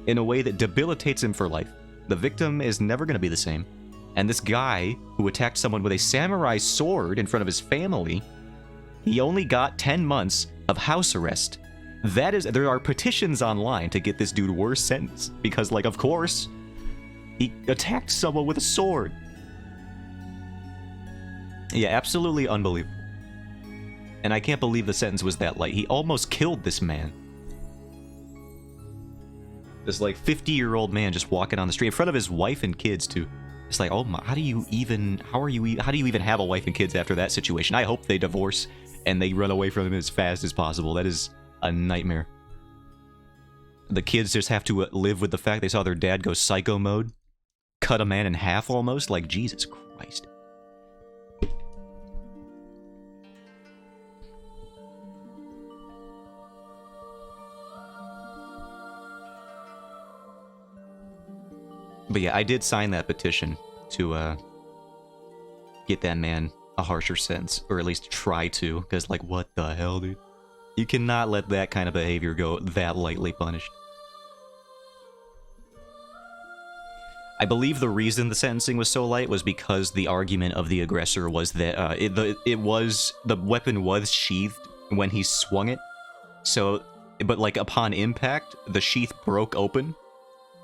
Speaker 1: in a way that debilitates him for life. The victim is never going to be the same. And this guy, who attacked someone with a samurai sword in front of his family, he only got 10 months of house arrest. That is, there are petitions online to get this dude worse sentence, because, like, of course, he attacked someone with a sword. Yeah, absolutely unbelievable. And I can't believe the sentence was that light. He almost killed this man. This, like, 50-year-old man just walking on the street in front of his wife and kids, too. It's like, oh my, how do you even have a wife and kids after that situation? I hope they divorce and they run away from him as fast as possible. That is a nightmare. The kids just have to live with the fact they saw their dad go psycho mode, cut a man in half almost. Like, Jesus Christ. But yeah, I did sign that petition to get that man a harsher sentence, or at least try to, because, like, what the hell, dude? You cannot let that kind of behavior go that lightly punished. I believe the reason the sentencing was so light was because the argument of the aggressor was that the weapon was sheathed when he swung it. So, but like upon impact, the sheath broke open,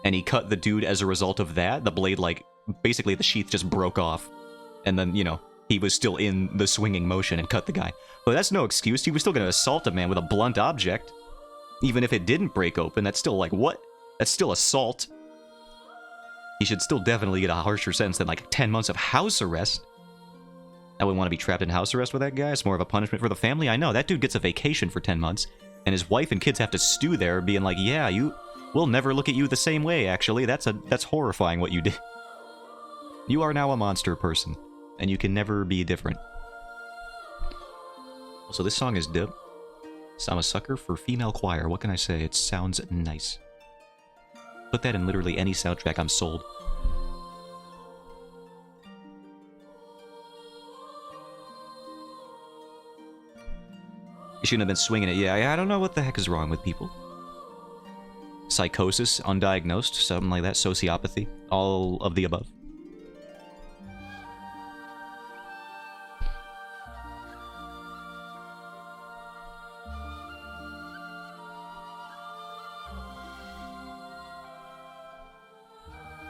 Speaker 1: and he cut the dude as a result of that. The blade, like, basically the sheath just broke off, and then, you know, he was still in the swinging motion and cut the guy. But that's no excuse. He was still going to assault a man with a blunt object. Even if it didn't break open, that's still, like, what? That's still assault. He should still definitely get a harsher sentence than, like, 10 months of house arrest. I wouldn't want to be trapped in house arrest with that guy. It's more of a punishment for the family. I know, that dude gets a vacation for 10 months, and his wife and kids have to stew there, being like, yeah, we'll never look at you the same way, actually. That's horrifying what you did. You are now a monster person, and you can never be different. Also, this song is dope. So I'm a sucker for female choir. What can I say? It sounds nice. Put that in literally any soundtrack, I'm sold. You shouldn't have been swinging it. Yeah, I don't know what the heck is wrong with people. Psychosis, undiagnosed, something like that, sociopathy, all of the above.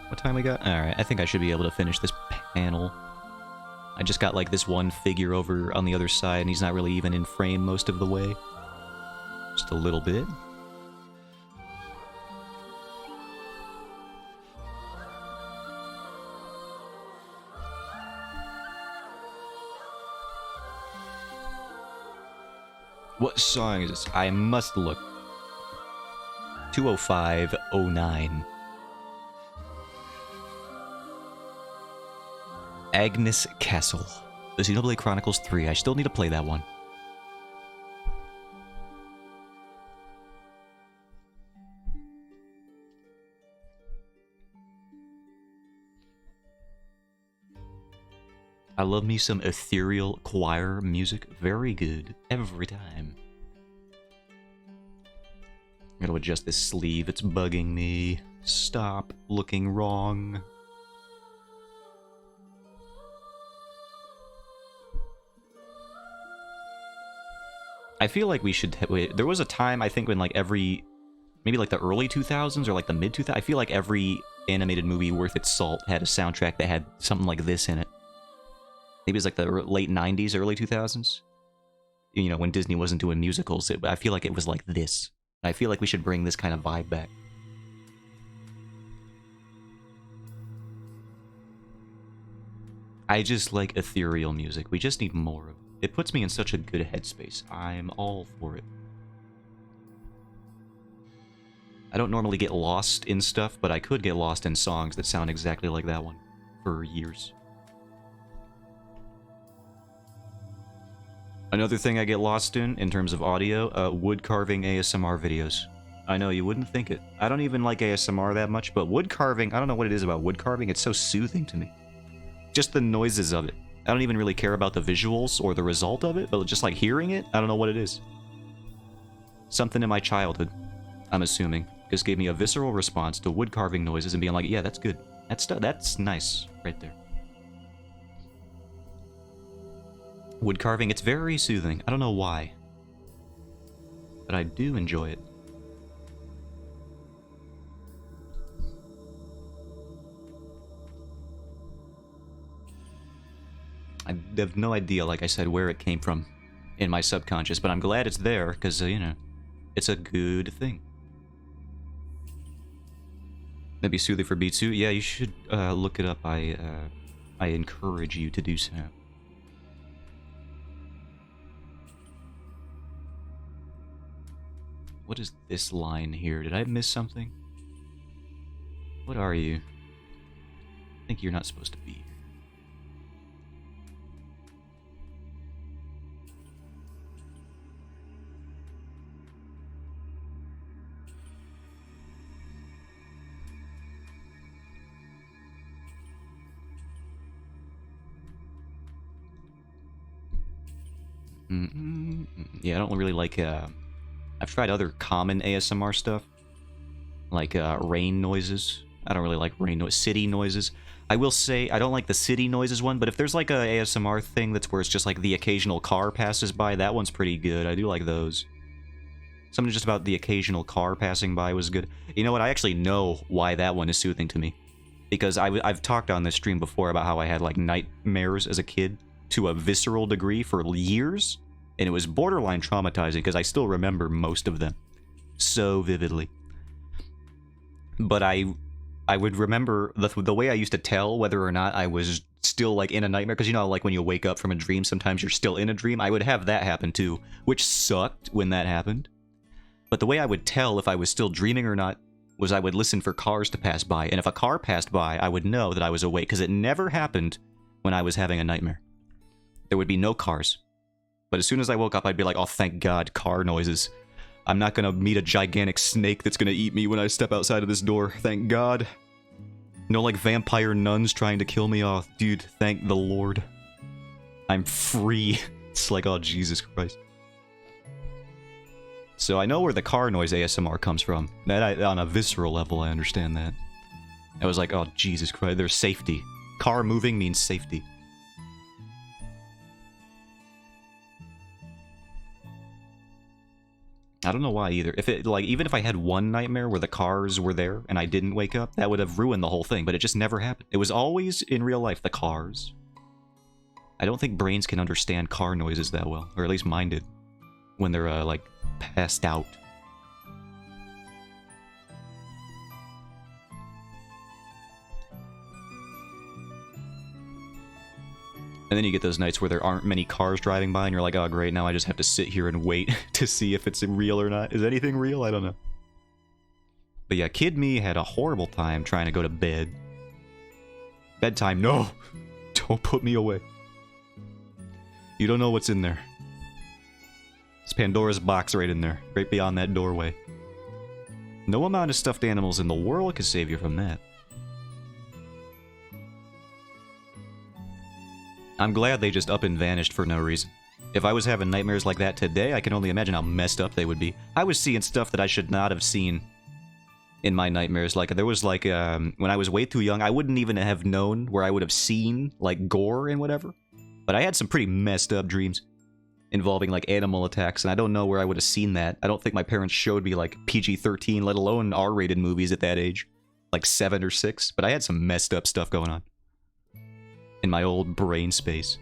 Speaker 1: What time we got? Alright, I think I should be able to finish this panel. I just got like this one figure over on the other side, and he's not really even in frame most of the way. Just a little bit. What song is this? I must look. 20509. Agnes Castle. The Xenoblade Chronicles 3. I still need to play that one. I love me some ethereal choir music. Very good. Every time. I'm gonna adjust this sleeve. It's bugging me. Stop looking wrong. I feel like we should... Wait, there was a time, I think, when like every... Maybe like the early 2000s or like the mid 2000s. I feel like every animated movie worth its salt had a soundtrack that had something like this in it. Maybe it was like the late 90s, early 2000s. You know, when Disney wasn't doing musicals. I feel like it was like this. I feel like we should bring this kind of vibe back. I just like ethereal music. We just need more of it. It puts me in such a good headspace. I'm all for it. I don't normally get lost in stuff, but I could get lost in songs that sound exactly like that one for years. Another thing I get lost in terms of audio, wood carving ASMR videos. I know, you wouldn't think it. I don't even like ASMR that much, but wood carving, I don't know what it is about wood carving, it's so soothing to me. Just the noises of it. I don't even really care about the visuals or the result of it, but just like hearing it, I don't know what it is. Something in my childhood, I'm assuming, just gave me a visceral response to wood carving noises and being like, yeah, that's good. That's nice right there. Wood carving, it's very soothing. I don't know why, but I do enjoy it. I have no idea, like I said, where it came from in my subconscious, but I'm glad it's there, because, you know, it's a good thing. Maybe soothing for Bitsu? Yeah, you should look it up. I encourage you to do so. What is this line here? Did I miss something? What are you? I think you're not supposed to be here. Yeah, I don't really like, I've tried other common ASMR stuff, like rain noises. I don't really like rain noise, city noises. I will say, I don't like the city noises one, but if there's like a ASMR thing that's where it's just like the occasional car passes by, that one's pretty good. I do like those. Something just about the occasional car passing by was good. You know what, I actually know why that one is soothing to me. Because I've talked on this stream before about how I had like nightmares as a kid to a visceral degree for years. And it was borderline traumatizing because I still remember most of them so vividly. But I would remember the way I used to tell whether or not I was still like in a nightmare, because you know, like when you wake up from a dream, sometimes you're still in a dream. I would have that happen too, which sucked when that happened. But the way I would tell if I was still dreaming or not was I would listen for cars to pass by, and if a car passed by, I would know that I was awake, because it never happened when I was having a nightmare. There would be no cars. But as soon as I woke up, I'd be like, oh, thank God, car noises. I'm not gonna meet a gigantic snake that's gonna eat me when I step outside of this door. Thank God. No, like, vampire nuns trying to kill me. Oh, dude, thank the Lord. I'm free. It's like, oh, Jesus Christ. So I know where the car noise ASMR comes from. That on a visceral level, I understand that. I was like, oh, Jesus Christ, there's safety. Car moving means safety. I don't know why either. If it, like, even if I had one nightmare where the cars were there and I didn't wake up, that would have ruined the whole thing, but it just never happened. It was always, in real life, the cars. I don't think brains can understand car noises that well, or at least mine did, when they're, like, passed out. And then you get those nights where there aren't many cars driving by, and you're like, oh great, now I just have to sit here and wait to see if it's real or not. Is anything real? I don't know. But yeah, kid me had a horrible time trying to go to bed. Bedtime, no! Don't put me away. You don't know what's in there. It's Pandora's box right in there, right beyond that doorway. No amount of stuffed animals in the world can save you from that. I'm glad they just up and vanished for no reason. If I was having nightmares like that today, I can only imagine how messed up they would be. I was seeing stuff that I should not have seen in my nightmares. Like, there was like, when I was way too young, I wouldn't even have known where I would have seen, like, gore and whatever. But I had some pretty messed up dreams involving, like, animal attacks, and I don't know where I would have seen that. I don't think my parents showed me, like, PG-13, let alone R-rated movies at that age. Like 7 or 6. But I had some messed up stuff going on in my old brain space.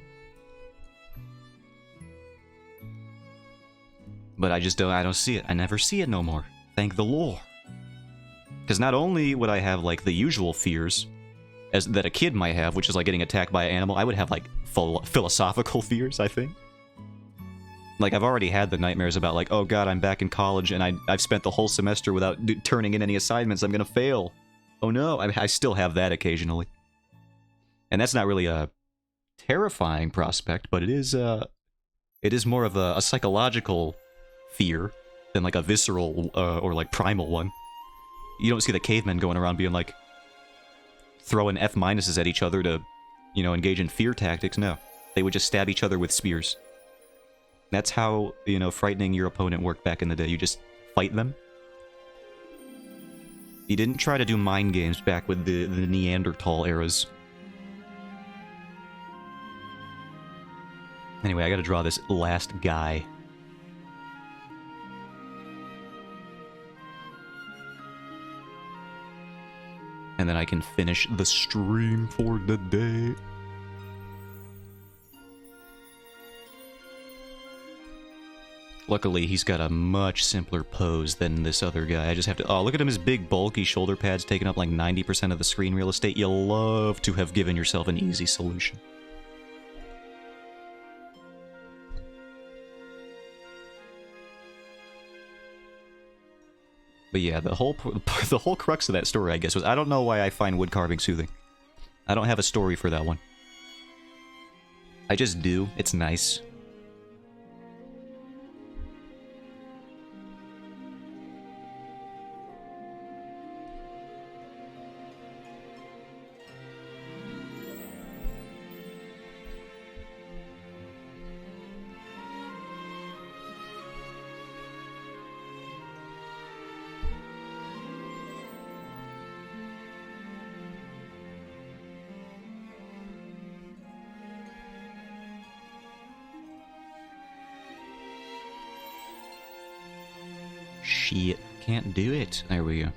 Speaker 1: But I don't see it. I never see it no more. Thank the Lord. Because not only would I have, like, the usual fears that a kid might have, which is, like, getting attacked by an animal, I would have, like, philosophical fears, I think. Like, I've already had the nightmares about, like, oh god, I'm back in college, and I've spent the whole semester without turning in any assignments, I'm gonna fail. Oh no, I still have that occasionally. And that's not really a terrifying prospect, but it is more of a psychological fear than, like, a visceral or, like, primal one. You don't see the cavemen going around being, like, throwing F-minuses at each other to, you know, engage in fear tactics. No. They would just stab each other with spears. That's how, you know, frightening your opponent worked back in the day. You just fight them. You didn't try to do mind games back with the Neanderthal eras. Anyway, I gotta draw this last guy. And then I can finish the stream for the day. Luckily, he's got a much simpler pose than this other guy. I just have to... Oh, look at him, his big, bulky shoulder pads taking up like 90% of the screen real estate. You'll love to have given yourself an easy solution. But yeah, the whole crux of that story, I guess, was I don't know why I find wood carving soothing. I don't have a story for that one. I just do. It's nice. Shit, can't do it. There we go.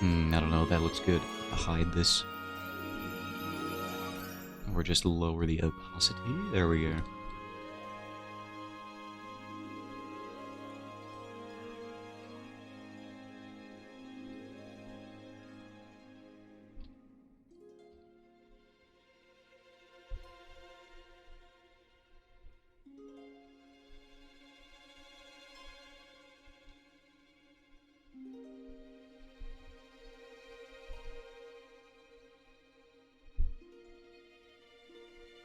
Speaker 1: I don't know, that looks good. Hide this. Or just lower the opacity. There we go.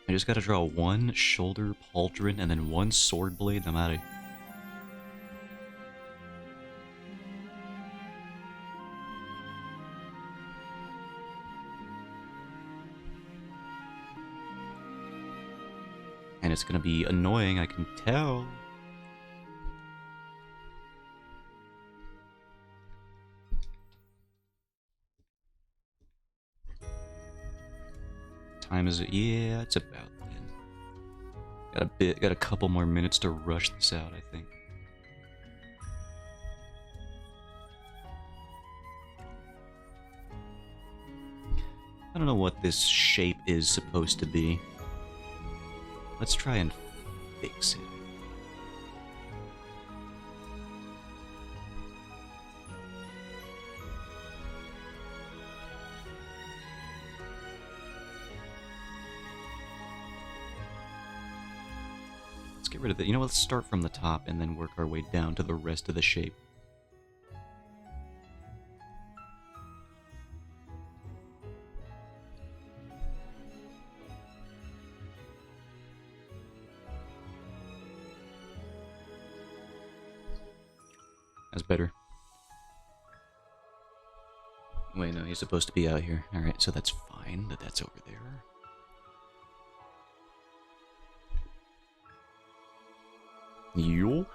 Speaker 1: I just gotta draw one shoulder pauldron and then one sword blade. I'm out of here. And it's gonna be annoying, I can tell. Time is it? Yeah, it's about then. Got a couple more minutes to rush this out, I think. I don't know what this shape is supposed to be. Let's try and fix it. get rid of it. You know, let's start from the top and then work our way down to the rest of the shape. That's better. Wait, no, he's supposed to be out here. Alright, so that's fine that that's over there. Yo.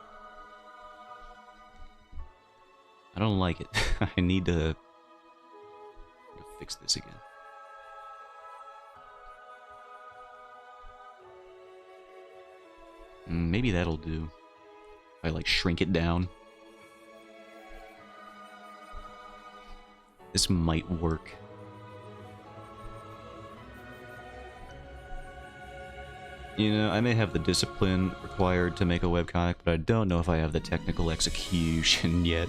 Speaker 1: I don't like it. I need to fix this again. Maybe that'll do. If I, like, shrink it down. This might work. You know, I may have the discipline required to make a webcomic, but I don't know if I have the technical execution yet.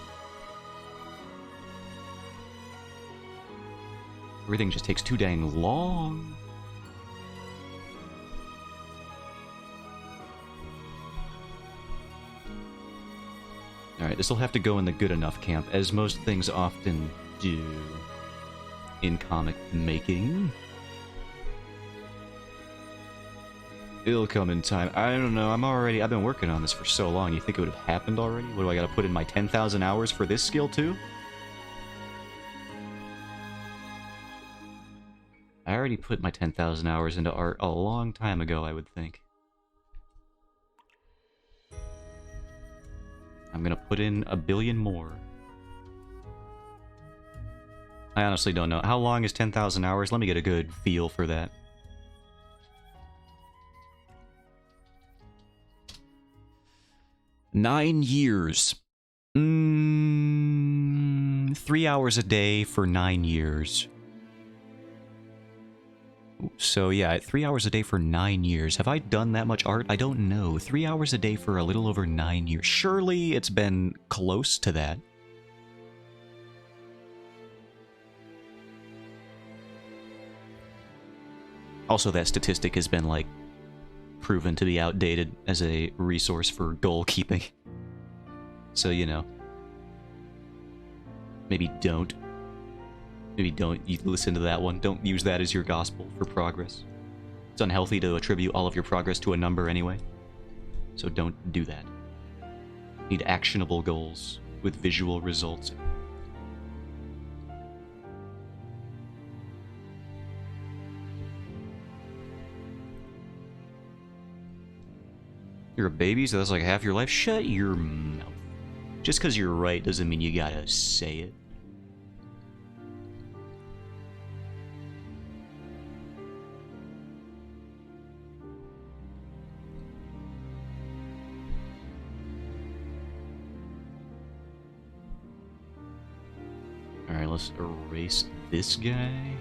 Speaker 1: Everything just takes too dang long. Alright, this will have to go in the good enough camp, as most things often do in comic making. It'll come in time. I don't know, I've been working on this for so long. You think it would have happened already? What do I gotta put in my 10,000 hours for this skill too? I already put my 10,000 hours into art a long time ago, I would think. I'm gonna put in a billion more. I honestly don't know. How long is 10,000 hours? Let me get a good feel for that. $9 years. 3 hours a day for 9 years. So yeah, 3 hours a day for 9 years. Have I done that much art? I don't know. 3 hours a day for a little over 9 years. Surely it's been close to that. Also, that statistic has been, like, proven to be outdated as a resource for goal keeping. So, you know. Maybe don't. Maybe don't listen to that one. Don't use that as your gospel for progress. It's unhealthy to attribute all of your progress to a number anyway. So don't do that. Need actionable goals with visual results. You're a baby, so that's like half your life? Shut your mouth. Just because you're right doesn't mean you gotta say it. Alright, let's erase this guy.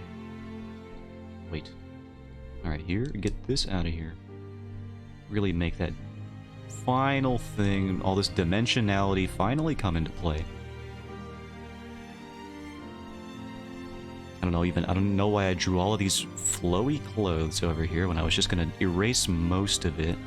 Speaker 1: Wait. Alright, here, get this out of here. Really make that final thing, all this dimensionality finally come into play. I don't know why I drew all of these flowy clothes over here when I was just gonna erase most of it.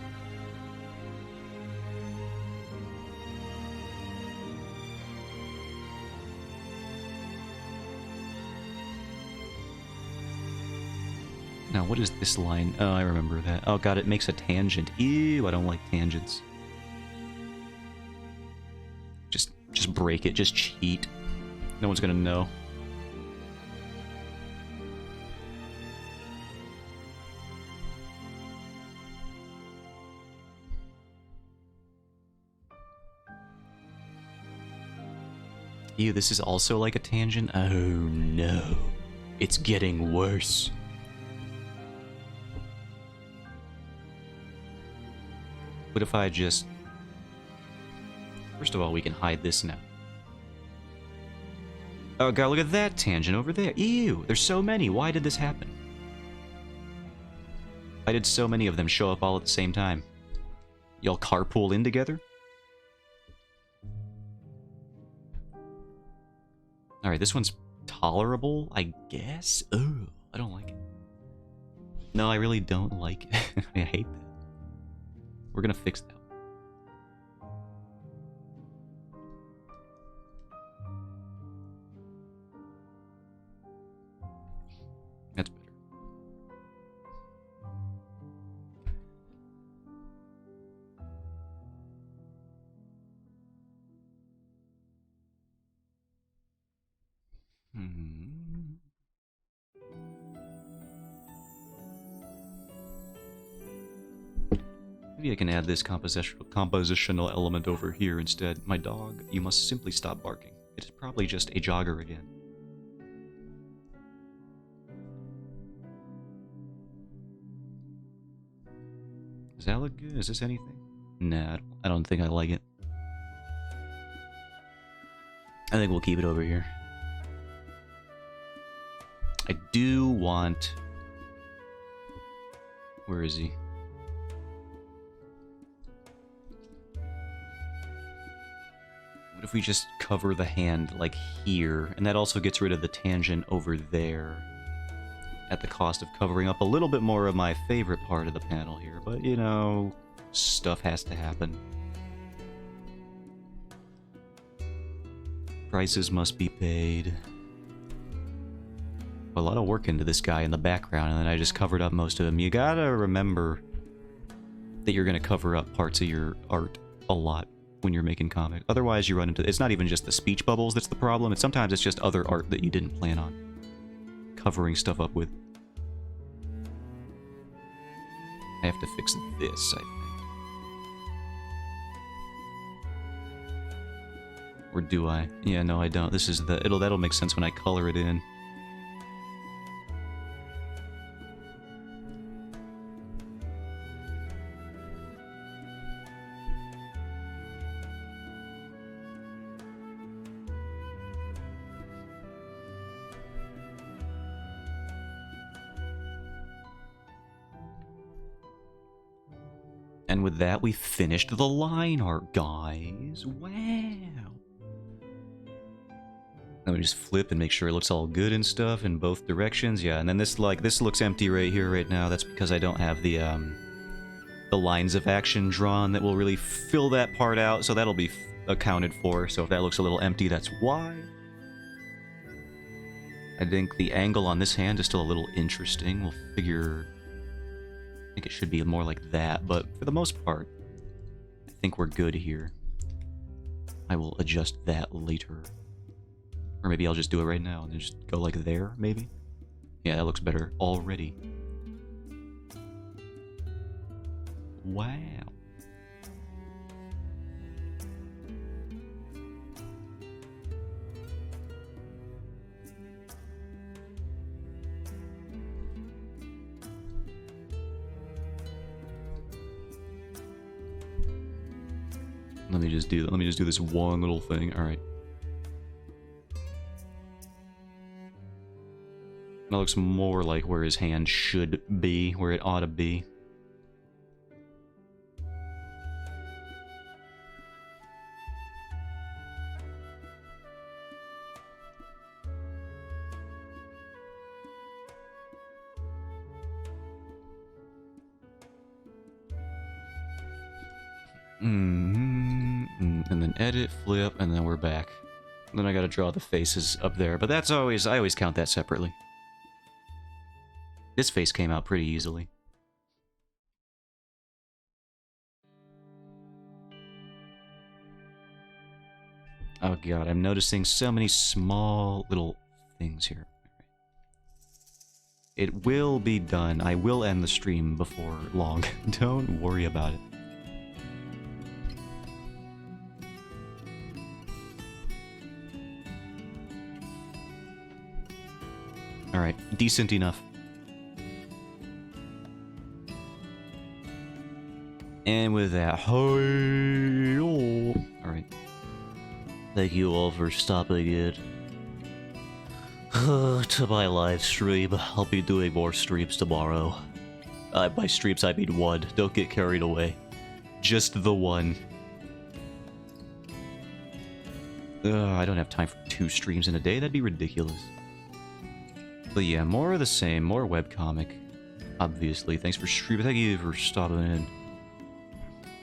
Speaker 1: Now, what is this line? Oh, I remember that. Oh god, it makes a tangent. Ew, I don't like tangents. Just break it, just cheat. No one's gonna know. Ew, this is also like a tangent? Oh no. It's getting worse. What if I just... First of all, we can hide this now. Oh god, look at that tangent over there. Ew, there's so many. Why did this happen? Why did so many of them show up all at the same time? Y'all carpool in together? Alright, this one's tolerable, I guess? Ugh, I don't like it. No, I really don't like it. I hate that. We're gonna fix that. Maybe I can add this compositional element over here instead. My dog, you must simply stop barking. It is probably just a jogger again. Does that look good? Is this anything? Nah, I don't think I like it. I think we'll keep it over here. I do want... Where is he? What if we just cover the hand, like, here? And that also gets rid of the tangent over there. At the cost of covering up a little bit more of my favorite part of the panel here. But, you know, stuff has to happen. Prices must be paid. A lot of work into this guy in the background, and then I just covered up most of him. You gotta remember that you're gonna cover up parts of your art a lot when you're making comics. Otherwise, you run into... It's not even just the speech bubbles that's the problem. Sometimes it's just other art that you didn't plan on covering stuff up with. I have to fix this, I think. Or do I? Yeah, no, I don't. This is the... That'll make sense when I color it in. And with that, we finished the line art, guys. Wow. Let me just flip and make sure it looks all good and stuff in both directions. Yeah, and then this looks empty right here, right now. That's because I don't have the lines of action drawn that will really fill that part out. So that'll be accounted for. So if that looks a little empty, that's why. I think the angle on this hand is still a little interesting. We'll figure... I think it should be more like that, but for the most part, I think we're good here. I will adjust that later. Or maybe I'll just do it right now and then just go like there, maybe? Yeah, that looks better already. Wow. Let me just do this one little thing. All right. That looks more like where his hand should be, where it ought to be. And then edit, flip, and then we're back. Then I gotta draw the faces up there, but that's always, I always count that separately. This face came out pretty easily. Oh god, I'm noticing so many small little things here. It will be done. I will end the stream before long. Don't worry about it. Alright, decent enough. And with that, alright. Thank you all for stopping it. To my live stream. I'll be doing more streams tomorrow. By streams I mean one. Don't get carried away. Just the one. I don't have time for 2 streams in a day. That'd be ridiculous. But yeah, more of the same. More webcomic. Obviously. Thanks for streaming. Thank you for stopping in.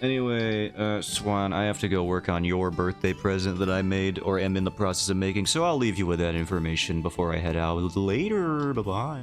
Speaker 1: Anyway, Swan, I have to go work on your birthday present that I made, or am in the process of making, so I'll leave you with that information before I head out. Later, bye-bye.